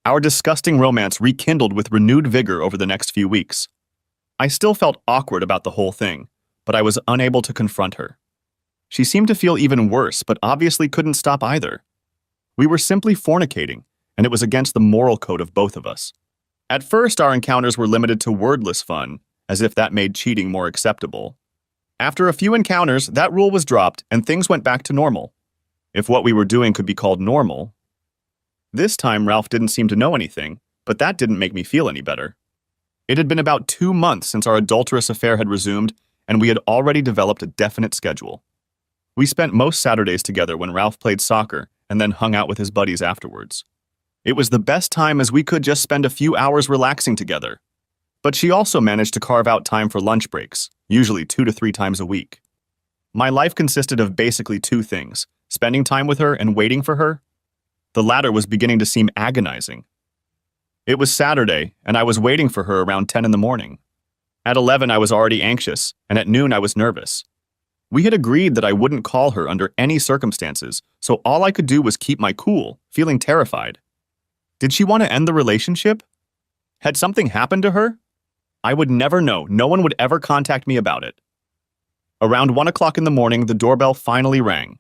Our disgusting romance rekindled with renewed vigor over the next few weeks. I still felt awkward about the whole thing, but I was unable to confront her. She seemed to feel even worse, but obviously couldn't stop either. We were simply fornicating, and it was against the moral code of both of us. At first, our encounters were limited to wordless fun, as if that made cheating more acceptable. After a few encounters, that rule was dropped, and things went back to normal. If what we were doing could be called normal. This time, Ralph didn't seem to know anything, but that didn't make me feel any better. It had been about 2 months since our adulterous affair had resumed, and we had already developed a definite schedule. We spent most Saturdays together when Ralph played soccer and then hung out with his buddies afterwards. It was the best time as we could just spend a few hours relaxing together. But she also managed to carve out time for lunch breaks, usually 2 to 3 times a week. My life consisted of basically 2 things, spending time with her and waiting for her. The latter was beginning to seem agonizing. It was Saturday, and I was waiting for her around 10 in the morning. At 11, I was already anxious, and at noon, I was nervous. We had agreed that I wouldn't call her under any circumstances, so all I could do was keep my cool, feeling terrified. Did she want to end the relationship? Had something happened to her? I would never know. No one would ever contact me about it. Around 1 o'clock in the morning, the doorbell finally rang.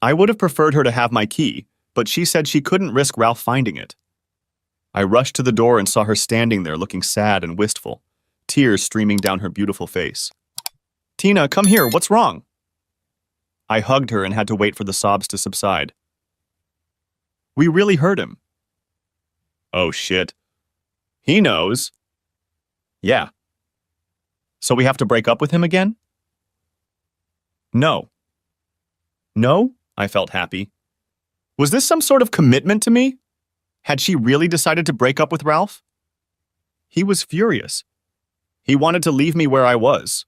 I would have preferred her to have my key, but she said she couldn't risk Ralph finding it. I rushed to the door and saw her standing there looking sad and wistful, tears streaming down her beautiful face. Tina, come here, what's wrong? I hugged her and had to wait for the sobs to subside. We really hurt him. Oh shit. He knows. Yeah. So we have to break up with him again? No. No? I felt happy. Was this some sort of commitment to me? Had she really decided to break up with Ralph? He was furious. He wanted to leave me where I was.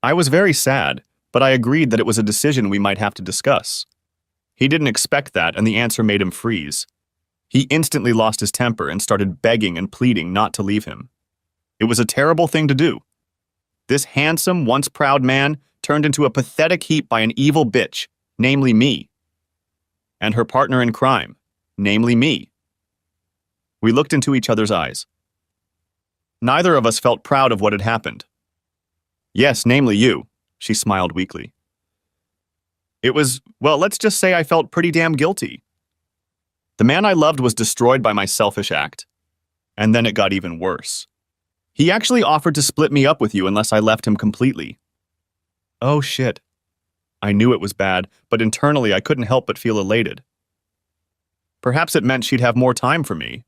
I was very sad, but I agreed that it was a decision we might have to discuss. He didn't expect that, and the answer made him freeze. He instantly lost his temper and started begging and pleading not to leave him. It was a terrible thing to do. This handsome, once proud man turned into a pathetic heap by an evil bitch, namely me. And her partner in crime, namely me. We looked into each other's eyes. Neither of us felt proud of what had happened. Yes, namely you, she smiled weakly. It was, well, let's just say I felt pretty damn guilty. The man I loved was destroyed by my selfish act. And then it got even worse. He actually offered to split me up with you unless I left him completely. Oh shit. I knew it was bad, but internally I couldn't help but feel elated. Perhaps it meant she'd have more time for me.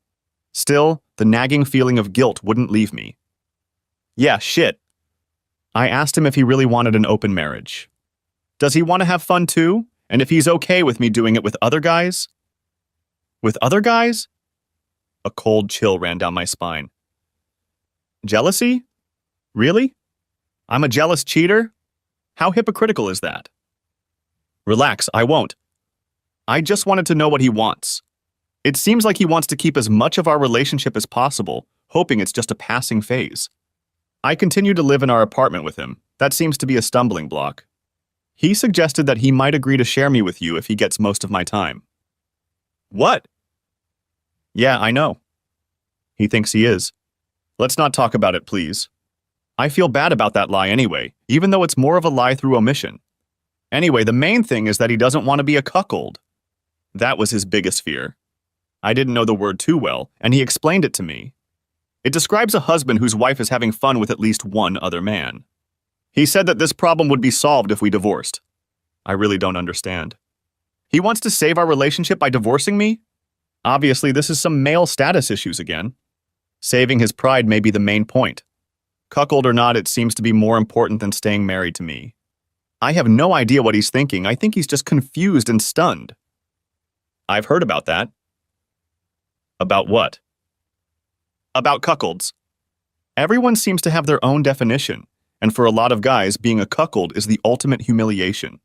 Still, the nagging feeling of guilt wouldn't leave me. Yeah, shit. I asked him if he really wanted an open marriage. Does he want to have fun too? And if he's okay with me doing it with other guys? With other guys? A cold chill ran down my spine. Jealousy? Really? I'm a jealous cheater? How hypocritical is that? Relax, I won't. I just wanted to know what he wants. It seems like he wants to keep as much of our relationship as possible, hoping it's just a passing phase. I continue to live in our apartment with him. That seems to be a stumbling block. He suggested that he might agree to share me with you if he gets most of my time. What? Yeah, I know. He thinks he is. Let's not talk about it, please. I feel bad about that lie anyway, even though it's more of a lie through omission. Anyway, the main thing is that he doesn't want to be a cuckold. That was his biggest fear. I didn't know the word too well, and he explained it to me. It describes a husband whose wife is having fun with at least one other man. He said that this problem would be solved if we divorced. I really don't understand. He wants to save our relationship by divorcing me? Obviously, this is some male status issues again. Saving his pride may be the main point. Cuckold or not, it seems to be more important than staying married to me. I have no idea what he's thinking. I think he's just confused and stunned. I've heard about that. About what? About cuckolds. Everyone seems to have their own definition, and for a lot of guys, being a cuckold is the ultimate humiliation.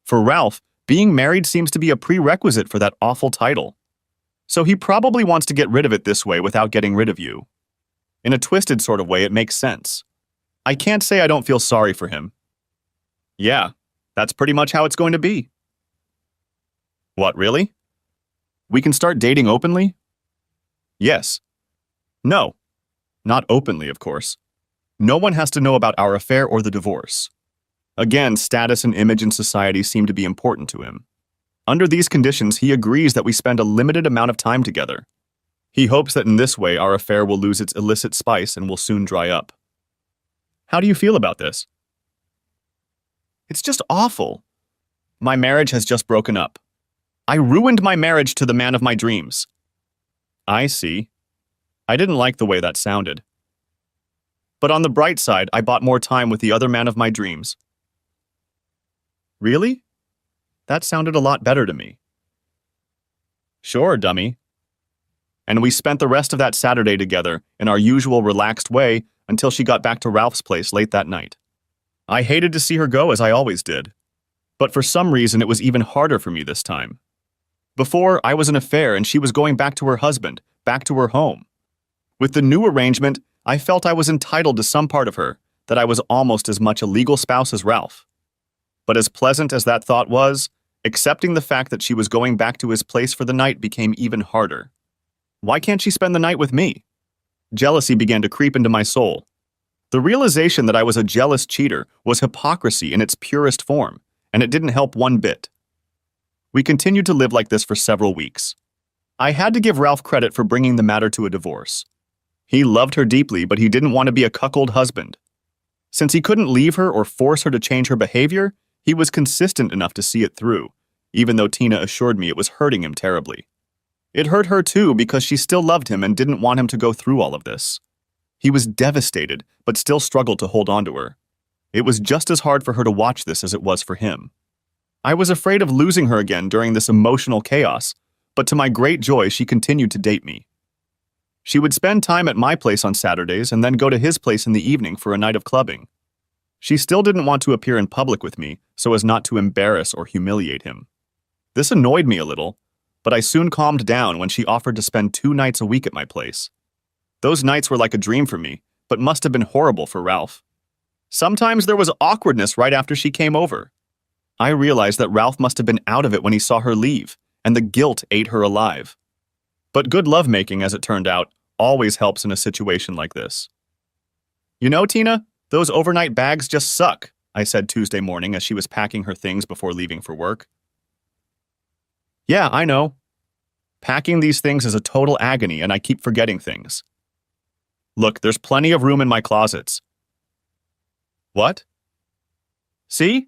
For Ralph, being married seems to be a prerequisite for that awful title. So he probably wants to get rid of it this way without getting rid of you. In a twisted sort of way, it makes sense. I can't say I don't feel sorry for him. Yeah, that's pretty much how it's going to be. What, really? We can start dating openly? Yes. No. Not openly, of course. No one has to know about our affair or the divorce. Again, status and image in society seem to be important to him. Under these conditions, he agrees that we spend a limited amount of time together. He hopes that in this way our affair will lose its illicit spice and will soon dry up. How do you feel about this? It's just awful. My marriage has just broken up. I ruined my marriage to the man of my dreams. I see. I didn't like the way that sounded. But on the bright side, I bought more time with the other man of my dreams. Really? That sounded a lot better to me. Sure, dummy. And we spent the rest of that Saturday together in our usual relaxed way until she got back to Ralph's place late that night. I hated to see her go as I always did. But for some reason, it was even harder for me this time. Before, I was an affair and she was going back to her husband, back to her home. With the new arrangement, I felt I was entitled to some part of her, that I was almost as much a legal spouse as Ralph. But as pleasant as that thought was, accepting the fact that she was going back to his place for the night became even harder. Why can't she spend the night with me? Jealousy began to creep into my soul. The realization that I was a jealous cheater was hypocrisy in its purest form, and it didn't help one bit. We continued to live like this for several weeks. I had to give Ralph credit for bringing the matter to a divorce. He loved her deeply, but he didn't want to be a cuckold husband. Since he couldn't leave her or force her to change her behavior, he was consistent enough to see it through, even though Tina assured me it was hurting him terribly. It hurt her too because she still loved him and didn't want him to go through all of this. He was devastated, but still struggled to hold on to her. It was just as hard for her to watch this as it was for him. I was afraid of losing her again during this emotional chaos, but to my great joy, she continued to date me. She would spend time at my place on Saturdays and then go to his place in the evening for a night of clubbing. She still didn't want to appear in public with me so as not to embarrass or humiliate him. This annoyed me a little, but I soon calmed down when she offered to spend 2 nights a week at my place. Those nights were like a dream for me, but must have been horrible for Ralph. Sometimes there was awkwardness right after she came over. I realized that Ralph must have been out of it when he saw her leave, and the guilt ate her alive. But good lovemaking, as it turned out, always helps in a situation like this. You know, Tina, those overnight bags just suck, I said Tuesday morning as she was packing her things before leaving for work. Yeah, I know. Packing these things is a total agony, and I keep forgetting things. Look, there's plenty of room in my closets. What? See?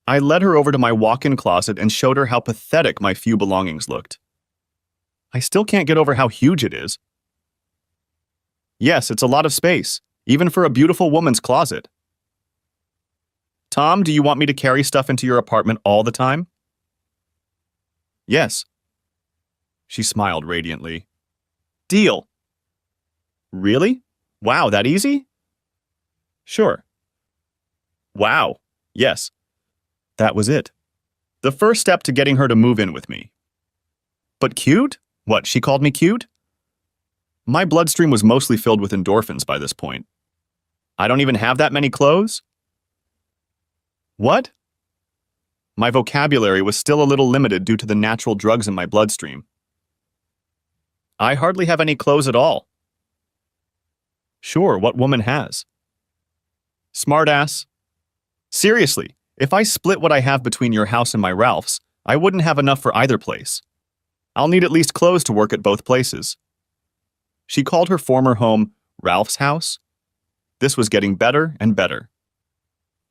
I led her over to my walk-in closet and showed her how pathetic my few belongings looked. I still can't get over how huge it is. Yes, it's a lot of space, even for a beautiful woman's closet. Tom, do you want me to carry stuff into your apartment all the time? Yes. She smiled radiantly. Deal. Really? Wow, that easy? Sure. Wow. Yes. That was it. The first step to getting her to move in with me. But cute? What, she called me cute? My bloodstream was mostly filled with endorphins by this point. I don't even have that many clothes? What? My vocabulary was still a little limited due to the natural drugs in my bloodstream. I hardly have any clothes at all. Sure, what woman has? Smartass. Seriously, if I split what I have between your house and my Ralph's, I wouldn't have enough for either place. I'll need at least clothes to work at both places. She called her former home Ralph's house. This was getting better and better.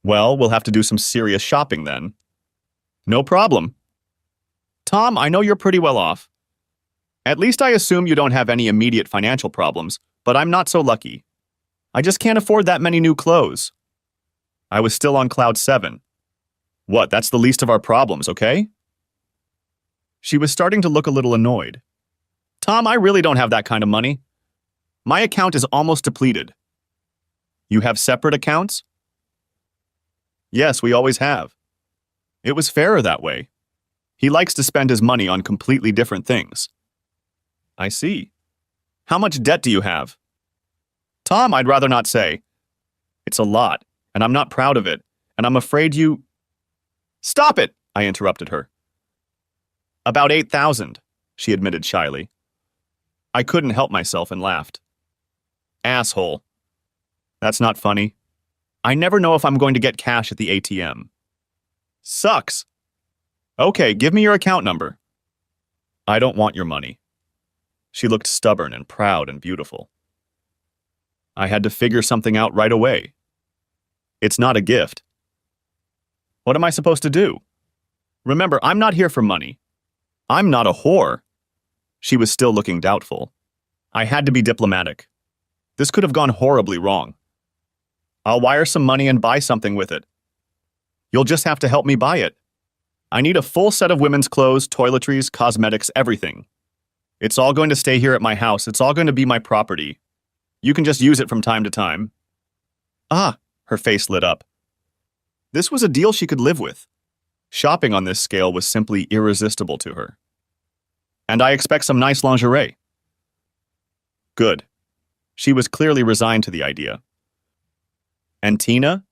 Well, we'll have to do some serious shopping then. No problem. Tom, I know you're pretty well off. At least I assume you don't have any immediate financial problems, but I'm not so lucky. I just can't afford that many new clothes. I was still on cloud 7. What, that's the least of our problems, okay? She was starting to look a little annoyed. Tom, I really don't have that kind of money. My account is almost depleted. You have separate accounts? Yes, we always have. It was fairer that way. He likes to spend his money on completely different things. I see. How much debt do you have? Tom, I'd rather not say. It's a lot, and I'm not proud of it, and I'm afraid you... Stop it, I interrupted her. About 8,000, she admitted shyly. I couldn't help myself and laughed. Asshole. That's not funny. I never know if I'm going to get cash at the ATM. Sucks. Okay, give me your account number. I don't want your money. She looked stubborn and proud and beautiful. I had to figure something out right away. It's not a gift. What am I supposed to do? Remember, I'm not here for money. I'm not a whore. She was still looking doubtful. I had to be diplomatic. This could have gone horribly wrong. I'll wire some money and buy something with it. You'll just have to help me buy it. I need a full set of women's clothes, toiletries, cosmetics, everything. It's all going to stay here at my house. It's all going to be my property. You can just use it from time to time. Ah, her face lit up. This was a deal she could live with. Shopping on this scale was simply irresistible to her. And I expect some nice lingerie. Good. She was clearly resigned to the idea. And Tina?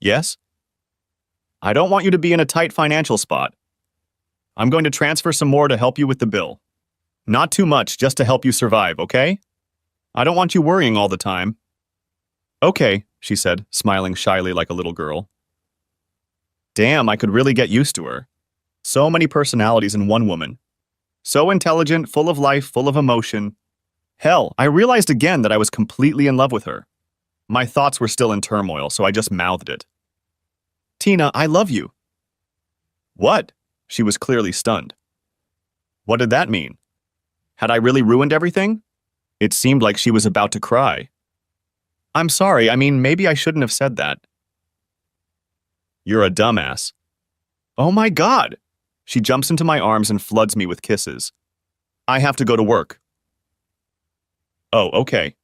Yes? I don't want you to be in a tight financial spot. I'm going to transfer some more to help you with the bill. Not too much, just to help you survive, okay? I don't want you worrying all the time. Okay, she said, smiling shyly like a little girl. Damn, I could really get used to her. So many personalities in one woman. So intelligent, full of life, full of emotion. Hell, I realized again that I was completely in love with her. My thoughts were still in turmoil, so I just mouthed it. Tina, I love you. What? She was clearly stunned. What did that mean? Had I really ruined everything? It seemed like she was about to cry. I'm sorry, I mean, maybe I shouldn't have said that. You're a dumbass. Oh my God! She jumps into my arms and floods me with kisses. I have to go to work. Oh, okay.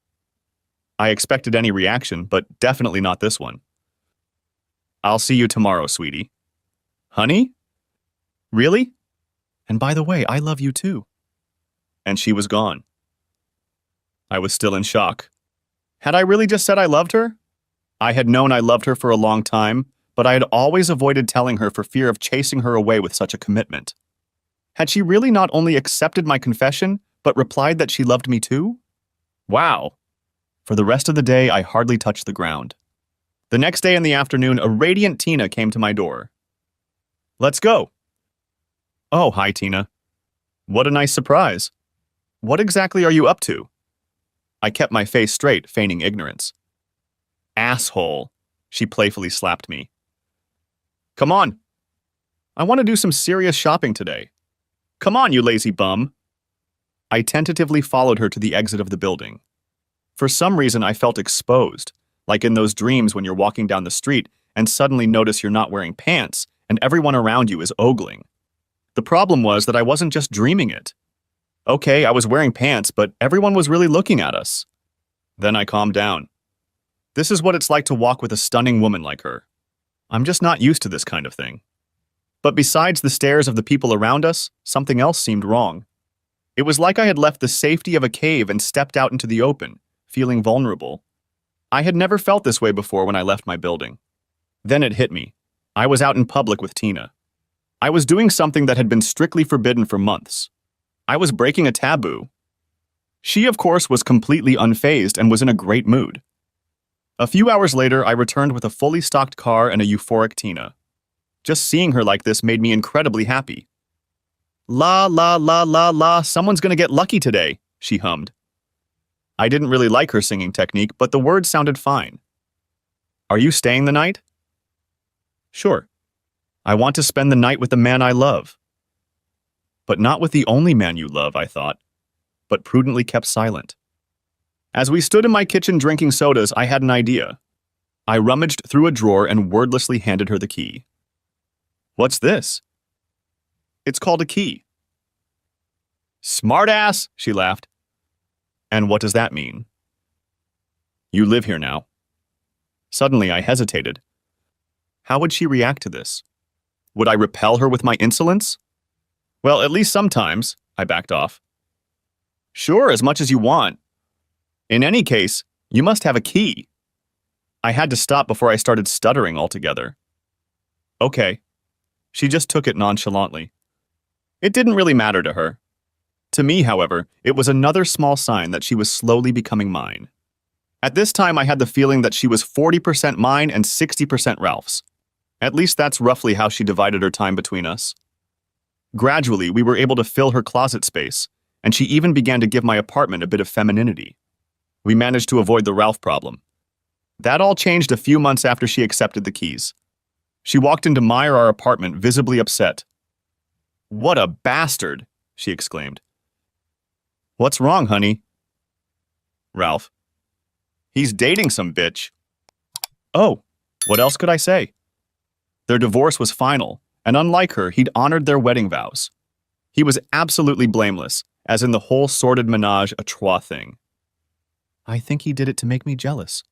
I expected any reaction, but definitely not this one. I'll see you tomorrow, sweetie. Honey? Really? And by the way, I love you too. And she was gone. I was still in shock. Had I really just said I loved her? I had known I loved her for a long time, but I had always avoided telling her for fear of chasing her away with such a commitment. Had she really not only accepted my confession, but replied that she loved me too? Wow. For the rest of the day, I hardly touched the ground. The next day in the afternoon, a radiant Tina came to my door. Let's go. Oh, hi, Tina. What a nice surprise. What exactly are you up to? I kept my face straight, feigning ignorance. Asshole, she playfully slapped me. Come on. I want to do some serious shopping today. Come on, you lazy bum. I tentatively followed her to the exit of the building. For some reason, I felt exposed, like in those dreams when you're walking down the street and suddenly notice you're not wearing pants and everyone around you is ogling. The problem was that I wasn't just dreaming it. Okay, I was wearing pants, but everyone was really looking at us. Then I calmed down. This is what it's like to walk with a stunning woman like her. I'm just not used to this kind of thing. But besides the stares of the people around us, something else seemed wrong. It was like I had left the safety of a cave and stepped out into the open, feeling vulnerable. I had never felt this way before when I left my building. Then it hit me. I was out in public with Tina. I was doing something that had been strictly forbidden for months. I was breaking a taboo. She, of course, was completely unfazed and was in a great mood. A few hours later, I returned with a fully stocked car and a euphoric Tina. Just seeing her like this made me incredibly happy. La la la la la, someone's gonna get lucky today, she hummed. I didn't really like her singing technique, but the words sounded fine. Are you staying the night? Sure. I want to spend the night with the man I love. But not with the only man you love, I thought, but prudently kept silent. As we stood in my kitchen drinking sodas, I had an idea. I rummaged through a drawer and wordlessly handed her the key. What's this? It's called a key. Smartass, she laughed. And what does that mean? You live here now. Suddenly, I hesitated. How would she react to this? Would I repel her with my insolence? Well, at least sometimes, I backed off. Sure, as much as you want. In any case, you must have a key. I had to stop before I started stuttering altogether. Okay. She just took it nonchalantly. It didn't really matter to her. To me, however, it was another small sign that she was slowly becoming mine. At this time, I had the feeling that she was 40% mine and 60% Ralph's. At least that's roughly how she divided her time between us. Gradually, we were able to fill her closet space, and she even began to give my apartment a bit of femininity. We managed to avoid the Ralph problem. That all changed a few months after she accepted the keys. She walked into our apartment visibly upset. What a bastard, she exclaimed. What's wrong, honey? Ralph. He's dating some bitch. Oh, what else could I say? Their divorce was final, and unlike her, he'd honored their wedding vows. He was absolutely blameless, as in the whole sordid menage a trois thing. I think he did it to make me jealous.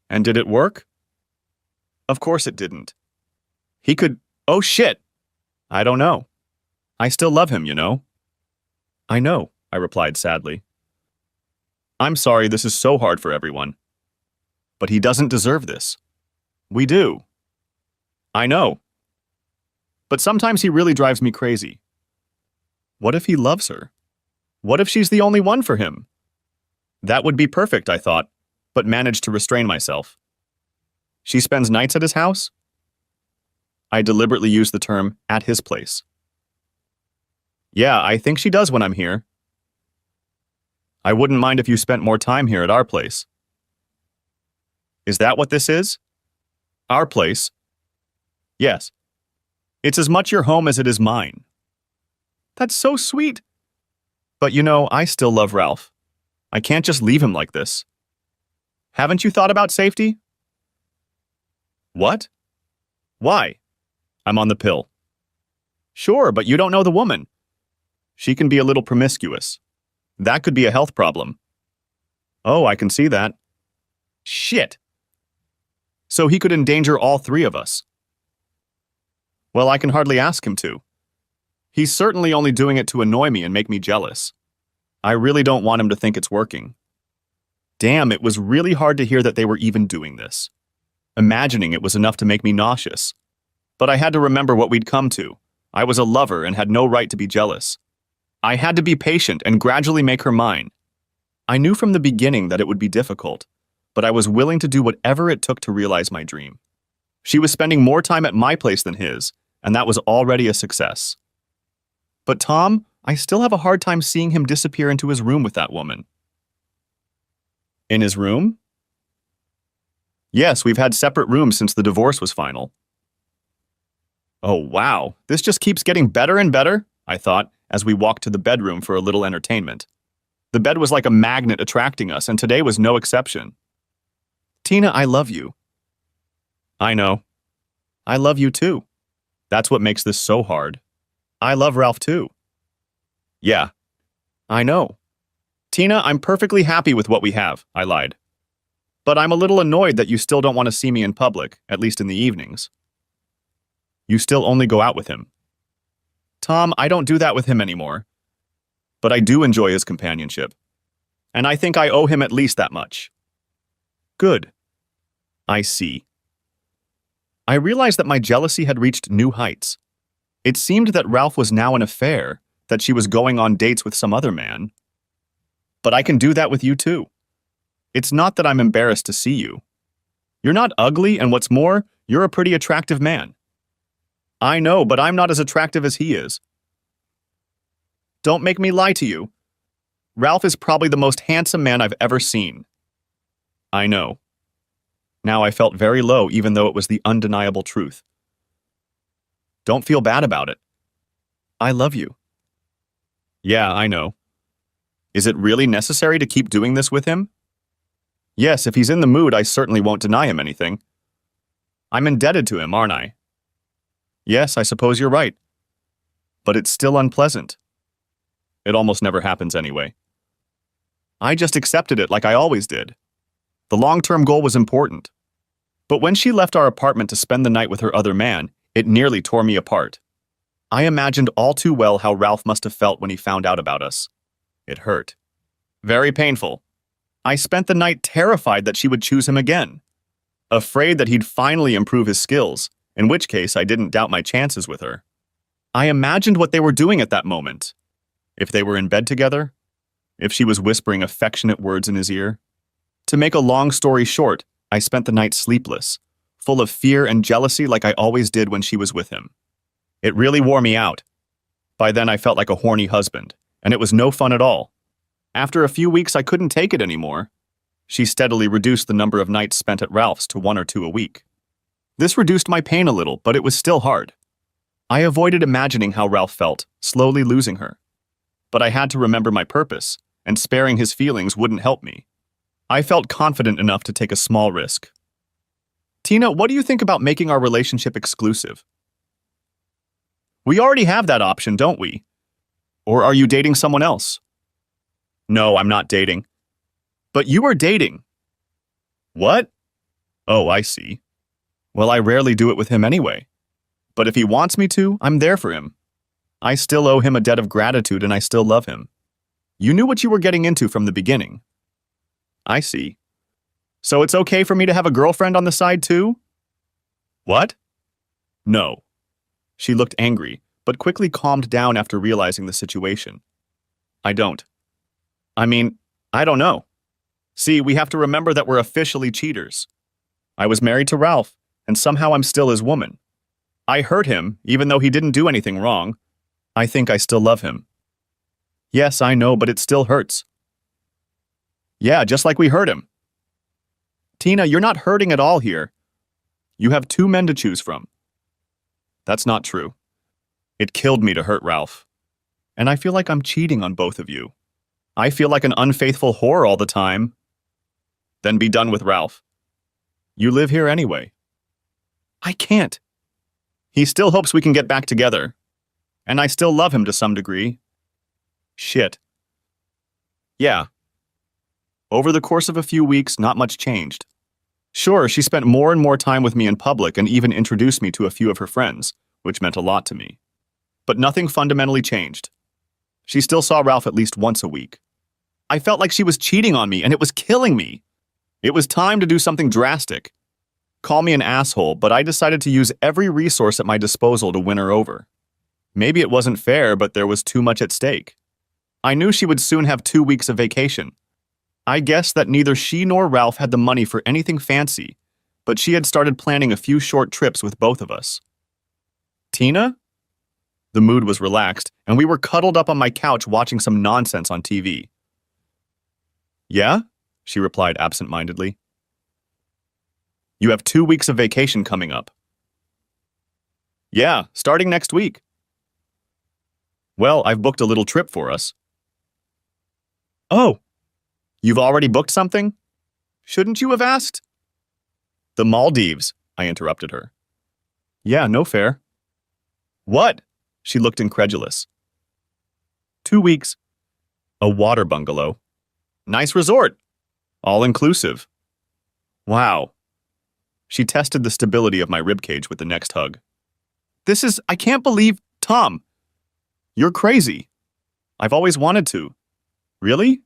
And did it work? Of course it didn't. He could... Oh shit! I don't know. I still love him, you know. I know, I replied sadly. I'm sorry this is so hard for everyone. But he doesn't deserve this. We do. I know. But sometimes he really drives me crazy. What if he loves her? What if she's the only one for him? That would be perfect, I thought, but managed to restrain myself. She spends nights at his house? I deliberately used the term at his place. Yeah, I think she does when I'm here. I wouldn't mind if you spent more time here at our place. Is that what this is? Our place? Yes. It's as much your home as it is mine. That's so sweet. But you know, I still love Ralph. I can't just leave him like this. Haven't you thought about safety? What? Why? I'm on the pill. Sure, but you don't know the woman. She can be a little promiscuous. That could be a health problem. Oh, I can see that. Shit. So he could endanger all three of us. Well, I can hardly ask him to. He's certainly only doing it to annoy me and make me jealous. I really don't want him to think it's working. Damn, it was really hard to hear that they were even doing this. Imagining it was enough to make me nauseous. But I had to remember what we'd come to. I was a lover and had no right to be jealous. I had to be patient and gradually make her mine. I knew from the beginning that it would be difficult, but I was willing to do whatever it took to realize my dream. She was spending more time at my place than his, and that was already a success. But Tom, I still have a hard time seeing him disappear into his room with that woman. In his room? Yes, we've had separate rooms since the divorce was final. Oh, wow, this just keeps getting better and better, I thought, as we walked to the bedroom for a little entertainment. The bed was like a magnet attracting us, and today was no exception. Tina, I love you. I know. I love you too. That's what makes this so hard. I love Ralph too. Yeah, I know. Tina, I'm perfectly happy with what we have, I lied. But I'm a little annoyed that you still don't want to see me in public, at least in the evenings. You still only go out with him. Tom, I don't do that with him anymore. But I do enjoy his companionship. And I think I owe him at least that much. Good. I see. I realized that my jealousy had reached new heights. It seemed that Ralph was now an affair, that she was going on dates with some other man. But I can do that with you too. It's not that I'm embarrassed to see you. You're not ugly, and what's more, you're a pretty attractive man. I know, but I'm not as attractive as he is. Don't make me lie to you. Ralph is probably the most handsome man I've ever seen. I know. Now I felt very low, even though it was the undeniable truth. Don't feel bad about it. I love you. Yeah, I know. Is it really necessary to keep doing this with him? Yes, if he's in the mood, I certainly won't deny him anything. I'm indebted to him, aren't I? Yes, I suppose you're right. But it's still unpleasant. It almost never happens anyway. I just accepted it like I always did. The long-term goal was important. But when she left our apartment to spend the night with her other man, it nearly tore me apart. I imagined all too well how Ralph must have felt when he found out about us. It hurt. Very painful. I spent the night terrified that she would choose him again. Afraid that he'd finally improve his skills, in which case I didn't doubt my chances with her. I imagined what they were doing at that moment. If they were in bed together, if she was whispering affectionate words in his ear. To make a long story short, I spent the night sleepless, full of fear and jealousy like I always did when she was with him. It really wore me out. By then I felt like a horny husband, and it was no fun at all. After a few weeks I couldn't take it anymore. She steadily reduced the number of nights spent at Ralph's to 1 or 2 a week. This reduced my pain a little, but it was still hard. I avoided imagining how Ralph felt, slowly losing her. But I had to remember my purpose, and sparing his feelings wouldn't help me. I felt confident enough to take a small risk. Tina, what do you think about making our relationship exclusive? We already have that option, don't we? Or are you dating someone else? No, I'm not dating. But you are dating. What? Oh, I see. Well, I rarely do it with him anyway. But if he wants me to, I'm there for him. I still owe him a debt of gratitude and I still love him. You knew what you were getting into from the beginning. I see. So it's okay for me to have a girlfriend on the side too? What? No. She looked angry, but quickly calmed down after realizing the situation. I don't. I don't know. See, we have to remember that we're officially cheaters. I was married to Ralph, and somehow I'm still his woman. I hurt him, even though he didn't do anything wrong. I think I still love him. Yes, I know, but it still hurts. Yeah, just like we hurt him. Tina, you're not hurting at all here. You have 2 men to choose from. That's not true. It killed me to hurt Ralph. And I feel like I'm cheating on both of you. I feel like an unfaithful whore all the time. Then be done with Ralph. You live here anyway. I can't. He still hopes we can get back together. And I still love him to some degree. Shit. Yeah. Over the course of a few weeks, not much changed. Sure, she spent more and more time with me in public and even introduced me to a few of her friends, which meant a lot to me. But nothing fundamentally changed. She still saw Ralph at least once a week. I felt like she was cheating on me, and it was killing me. It was time to do something drastic. Call me an asshole, but I decided to use every resource at my disposal to win her over. Maybe it wasn't fair, but there was too much at stake. I knew she would soon have 2 weeks of vacation. I guessed that neither she nor Ralph had the money for anything fancy, but she had started planning a few short trips with both of us. Tina? The mood was relaxed, and we were cuddled up on my couch watching some nonsense on TV. Yeah? She replied absent-mindedly. You have 2 weeks of vacation coming up. Yeah, starting next week. Well, I've booked a little trip for us. Oh, you've already booked something? Shouldn't you have asked? The Maldives, I interrupted her. Yeah, no fair. What? She looked incredulous. 2 weeks. A water bungalow. Nice resort. All inclusive. Wow. She tested the stability of my ribcage with the next hug. I can't believe, Tom. You're crazy. I've always wanted to. Really?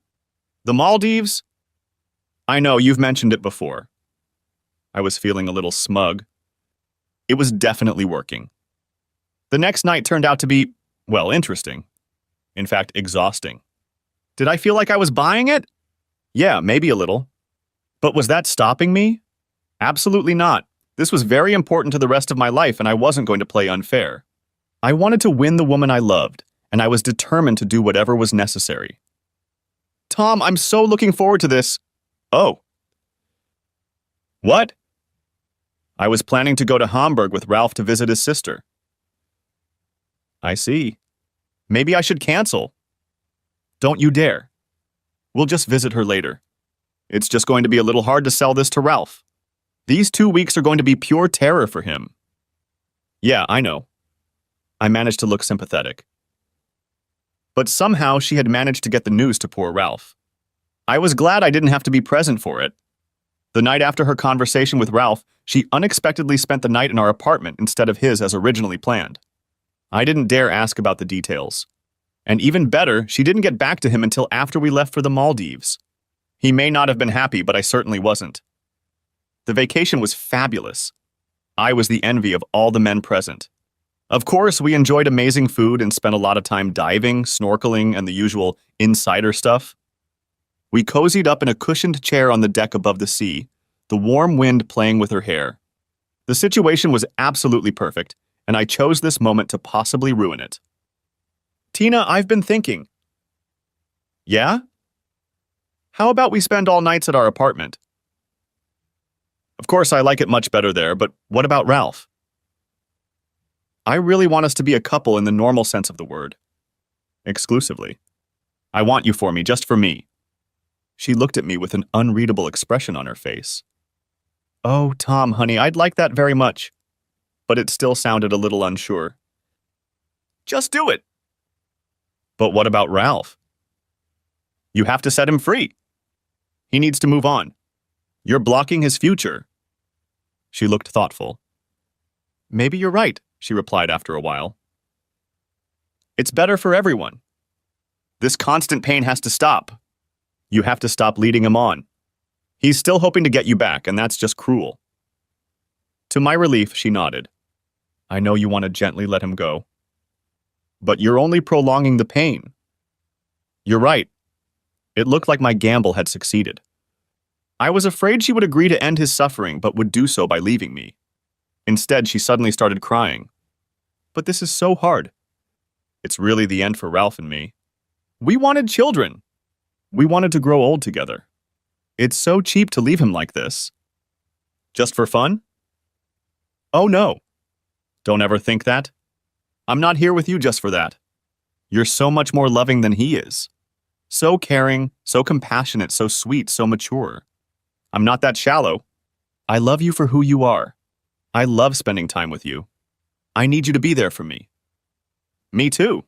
The Maldives? I know, you've mentioned it before. I was feeling a little smug. It was definitely working. The next night turned out to be, well, interesting. In fact, exhausting. Did I feel like I was buying it? Yeah, maybe a little. But was that stopping me? Absolutely not. This was very important to the rest of my life, and I wasn't going to play unfair. I wanted to win the woman I loved, and I was determined to do whatever was necessary. Tom, I'm so looking forward to this. Oh. What? I was planning to go to Hamburg with Ralph to visit his sister. I see. Maybe I should cancel. Don't you dare. We'll just visit her later. It's just going to be a little hard to sell this to Ralph. These 2 weeks are going to be pure terror for him. Yeah, I know. I managed to look sympathetic. But somehow she had managed to get the news to poor Ralph. I was glad I didn't have to be present for it. The night after her conversation with Ralph, she unexpectedly spent the night in our apartment instead of his as originally planned. I didn't dare ask about the details. And even better, she didn't get back to him until after we left for the Maldives. He may not have been happy, but I certainly wasn't. The vacation was fabulous. I was the envy of all the men present. Of course, we enjoyed amazing food and spent a lot of time diving, snorkeling, and the usual insider stuff. We cozied up in a cushioned chair on the deck above the sea, the warm wind playing with her hair. The situation was absolutely perfect, and I chose this moment to possibly ruin it. Tina, I've been thinking. Yeah? How about we spend all nights at our apartment? Of course, I like it much better there, but what about Ralph? I really want us to be a couple in the normal sense of the word. Exclusively. I want you for me, just for me. She looked at me with an unreadable expression on her face. Oh, Tom, honey, I'd like that very much. But it still sounded a little unsure. Just do it. But what about Ralph? You have to set him free. He needs to move on. You're blocking his future. She looked thoughtful. Maybe you're right, she replied after a while. It's better for everyone. This constant pain has to stop. You have to stop leading him on. He's still hoping to get you back, and that's just cruel. To my relief, she nodded. I know you want to gently let him go. But you're only prolonging the pain. You're right. It looked like my gamble had succeeded. I was afraid she would agree to end his suffering, but would do so by leaving me. Instead, she suddenly started crying. But this is so hard. It's really the end for Ralph and me. We wanted children. We wanted to grow old together. It's so cheap to leave him like this. Just for fun? Oh no. Don't ever think that. I'm not here with you just for that. You're so much more loving than he is. So caring, so compassionate, so sweet, so mature. I'm not that shallow. I love you for who you are. I love spending time with you. I need you to be there for me. Me too.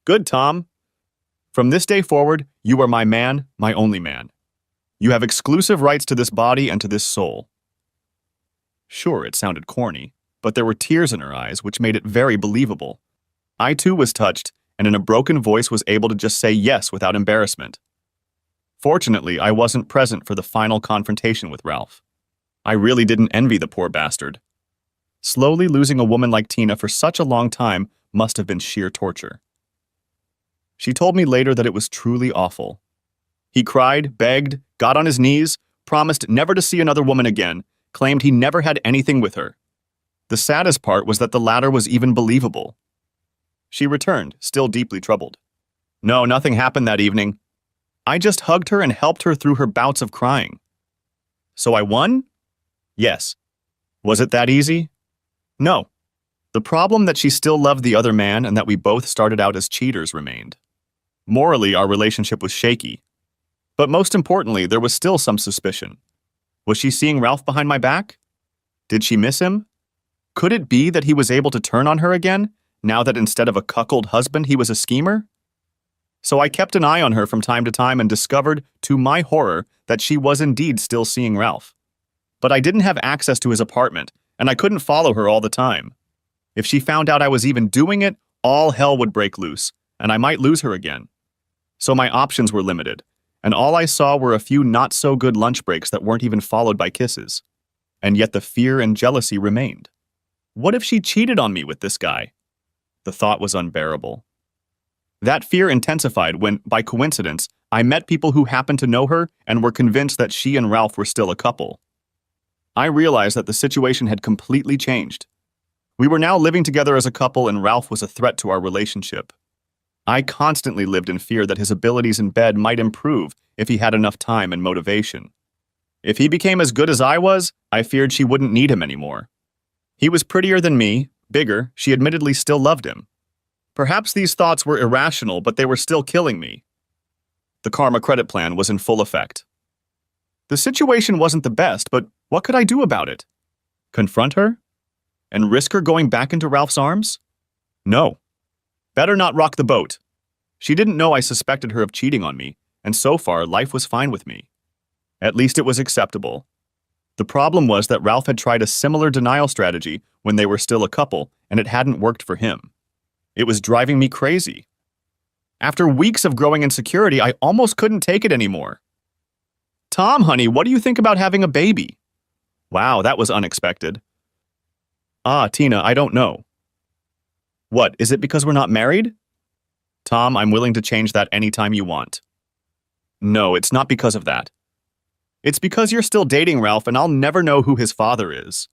Good, Tom. From this day forward, you are my man, my only man. You have exclusive rights to this body and to this soul. Sure, it sounded corny, but there were tears in her eyes, which made it very believable. I too was touched, and in a broken voice was able to just say yes without embarrassment. Fortunately, I wasn't present for the final confrontation with Ralph. I really didn't envy the poor bastard. Slowly losing a woman like Tina for such a long time must have been sheer torture. She told me later that it was truly awful. He cried, begged, got on his knees, promised never to see another woman again, claimed he never had anything with her. The saddest part was that the latter was even believable. She returned, still deeply troubled. No, nothing happened that evening. I just hugged her and helped her through her bouts of crying. So I won? Yes. Was it that easy? No. The problem that she still loved the other man and that we both started out as cheaters remained. Morally, our relationship was shaky. But most importantly, there was still some suspicion. Was she seeing Ralph behind my back? Did she miss him? Could it be that he was able to turn on her again, now that instead of a cuckold husband, he was a schemer? So I kept an eye on her from time to time and discovered, to my horror, that she was indeed still seeing Ralph. But I didn't have access to his apartment, and I couldn't follow her all the time. If she found out I was even doing it, all hell would break loose, and I might lose her again. So my options were limited, and all I saw were a few not-so-good lunch breaks that weren't even followed by kisses. And yet the fear and jealousy remained. What if she cheated on me with this guy? The thought was unbearable. That fear intensified when, by coincidence, I met people who happened to know her and were convinced that she and Ralph were still a couple. I realized that the situation had completely changed. We were now living together as a couple and Ralph was a threat to our relationship. I constantly lived in fear that his abilities in bed might improve if he had enough time and motivation. If he became as good as I was, I feared she wouldn't need him anymore. He was prettier than me, bigger, she admittedly still loved him. Perhaps these thoughts were irrational, but they were still killing me. The Karma credit plan was in full effect. The situation wasn't the best, but what could I do about it? Confront her? And risk her going back into Ralph's arms? No. Better not rock the boat. She didn't know I suspected her of cheating on me, and so far life was fine with me. At least it was acceptable. The problem was that Ralph had tried a similar denial strategy when they were still a couple, and it hadn't worked for him. It was driving me crazy. After weeks of growing insecurity, I almost couldn't take it anymore. Tom, honey, what do you think about having a baby? Wow, that was unexpected. Ah, Tina, I don't know. What, is it because we're not married? Tom, I'm willing to change that anytime you want. No, it's not because of that. It's because you're still dating Ralph and I'll never know who his father is.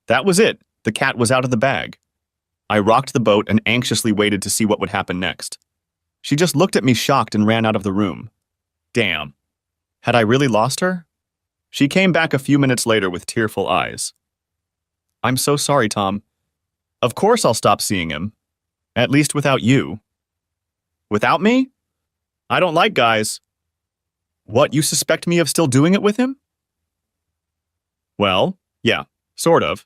That was it. The cat was out of the bag. I rocked the boat and anxiously waited to see what would happen next. She just looked at me shocked and ran out of the room. Damn. Had I really lost her? She came back a few minutes later with tearful eyes. I'm so sorry, Tom. Of course I'll stop seeing him. At least without you. Without me? I don't like guys. What, you suspect me of still doing it with him? Well, yeah, sort of.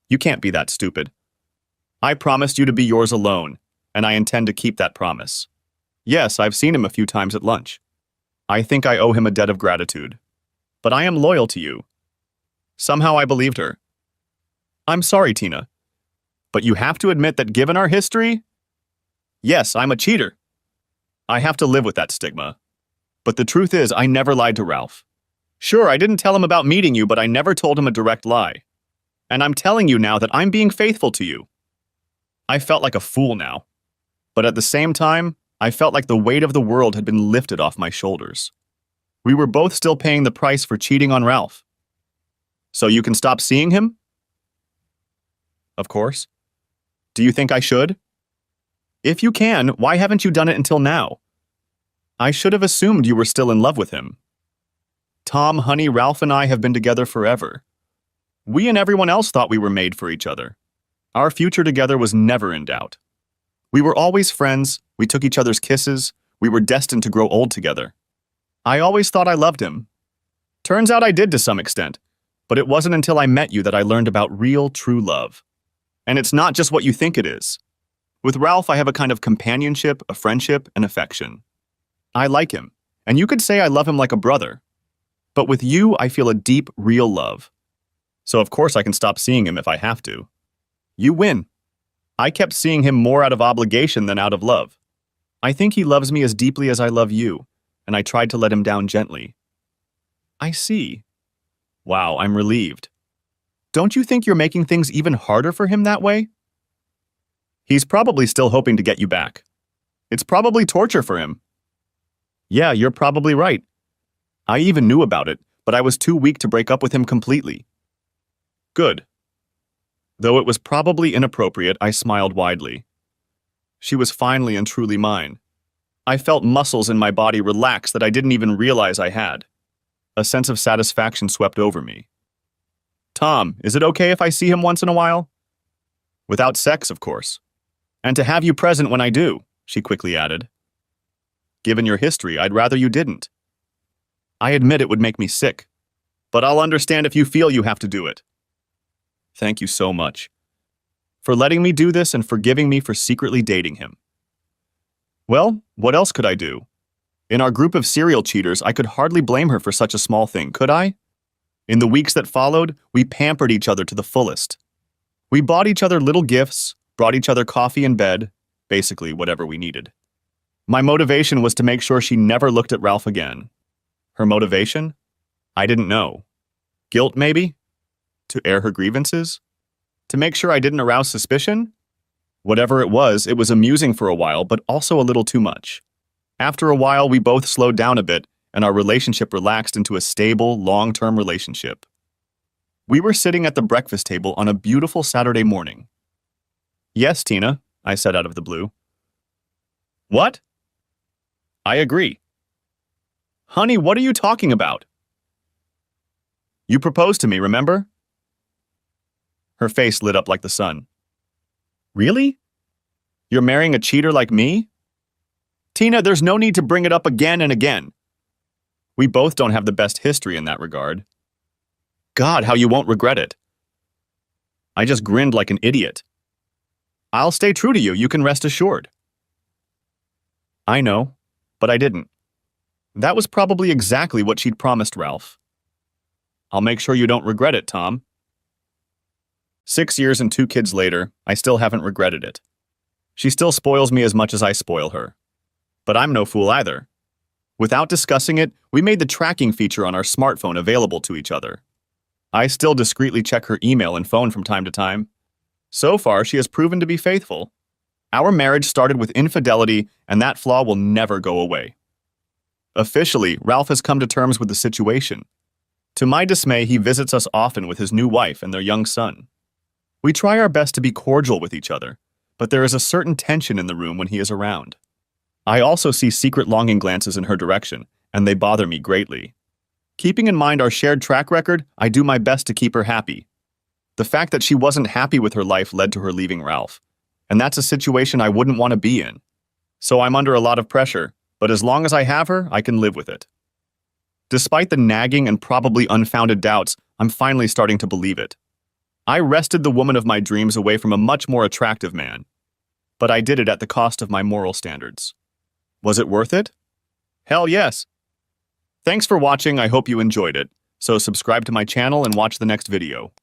You can't be that stupid. I promised you to be yours alone, and I intend to keep that promise. Yes, I've seen him a few times at lunch. I think I owe him a debt of gratitude. But I am loyal to you. Somehow I believed her. I'm sorry, Tina. But you have to admit that given our history, yes, I'm a cheater. I have to live with that stigma. But the truth is, I never lied to Ralph. Sure, I didn't tell him about meeting you, but I never told him a direct lie. And I'm telling you now that I'm being faithful to you. I felt like a fool now. But at the same time, I felt like the weight of the world had been lifted off my shoulders. We were both still paying the price for cheating on Ralph. So you can stop seeing him? Of course. Do you think I should? If you can, why haven't you done it until now? I should have assumed you were still in love with him. Tom, honey, Ralph and I have been together forever. We and everyone else thought we were made for each other. Our future together was never in doubt. We were always friends, we took each other's kisses, we were destined to grow old together. I always thought I loved him. Turns out I did to some extent, but it wasn't until I met you that I learned about real, true love. And it's not just what you think it is. With Ralph, I have a kind of companionship, a friendship, and affection. I like him, and you could say I love him like a brother. But with you, I feel a deep, real love. So of course I can stop seeing him if I have to. You win. I kept seeing him more out of obligation than out of love. I think he loves me as deeply as I love you, and I tried to let him down gently. I see. Wow, I'm relieved. Don't you think you're making things even harder for him that way? He's probably still hoping to get you back. It's probably torture for him. Yeah, you're probably right. I even knew about it, but I was too weak to break up with him completely. Good. Though it was probably inappropriate, I smiled widely. She was finally and truly mine. I felt muscles in my body relax that I didn't even realize I had. A sense of satisfaction swept over me. Tom, is it okay if I see him once in a while? Without sex, of course. And to have you present when I do, she quickly added. Given your history, I'd rather you didn't. I admit it would make me sick, but I'll understand if you feel you have to do it. Thank you so much for letting me do this and forgiving me for secretly dating him. Well, what else could I do? In our group of serial cheaters, I could hardly blame her for such a small thing, could I? In the weeks that followed, we pampered each other to the fullest. We bought each other little gifts, brought each other coffee and bed, basically whatever we needed. My motivation was to make sure she never looked at Ralph again. Her motivation? I didn't know. Guilt, maybe? To air her grievances? To make sure I didn't arouse suspicion? Whatever it was amusing for a while, but also a little too much. After a while, we both slowed down a bit, and our relationship relaxed into a stable, long-term relationship. We were sitting at the breakfast table on a beautiful Saturday morning. Yes, Tina, I said out of the blue. What? I agree. Honey, what are you talking about? You proposed to me, remember? Her face lit up like the sun. Really? You're marrying a cheater like me? Tina, there's no need to bring it up again and again. We both don't have the best history in that regard. God, how you won't regret it. I just grinned like an idiot. I'll stay true to you, you can rest assured. I know, but I didn't. That was probably exactly what she'd promised Ralph. I'll make sure you don't regret it, Tom. 6 years and 2 kids later, I still haven't regretted it. She still spoils me as much as I spoil her. But I'm no fool either. Without discussing it, we made the tracking feature on our smartphone available to each other. I still discreetly check her email and phone from time to time. So far, she has proven to be faithful. Our marriage started with infidelity, and that flaw will never go away. Officially, Ralph has come to terms with the situation. To my dismay, he visits us often with his new wife and their young son. We try our best to be cordial with each other, but there is a certain tension in the room when he is around. I also see secret longing glances in her direction, and they bother me greatly. Keeping in mind our shared track record, I do my best to keep her happy. The fact that she wasn't happy with her life led to her leaving Ralph, and that's a situation I wouldn't want to be in. So I'm under a lot of pressure, but as long as I have her, I can live with it. Despite the nagging and probably unfounded doubts, I'm finally starting to believe it. I wrested the woman of my dreams away from a much more attractive man, but I did it at the cost of my moral standards. Was it worth it? Hell yes. Thanks for watching, I hope you enjoyed it. So subscribe to my channel and watch the next video.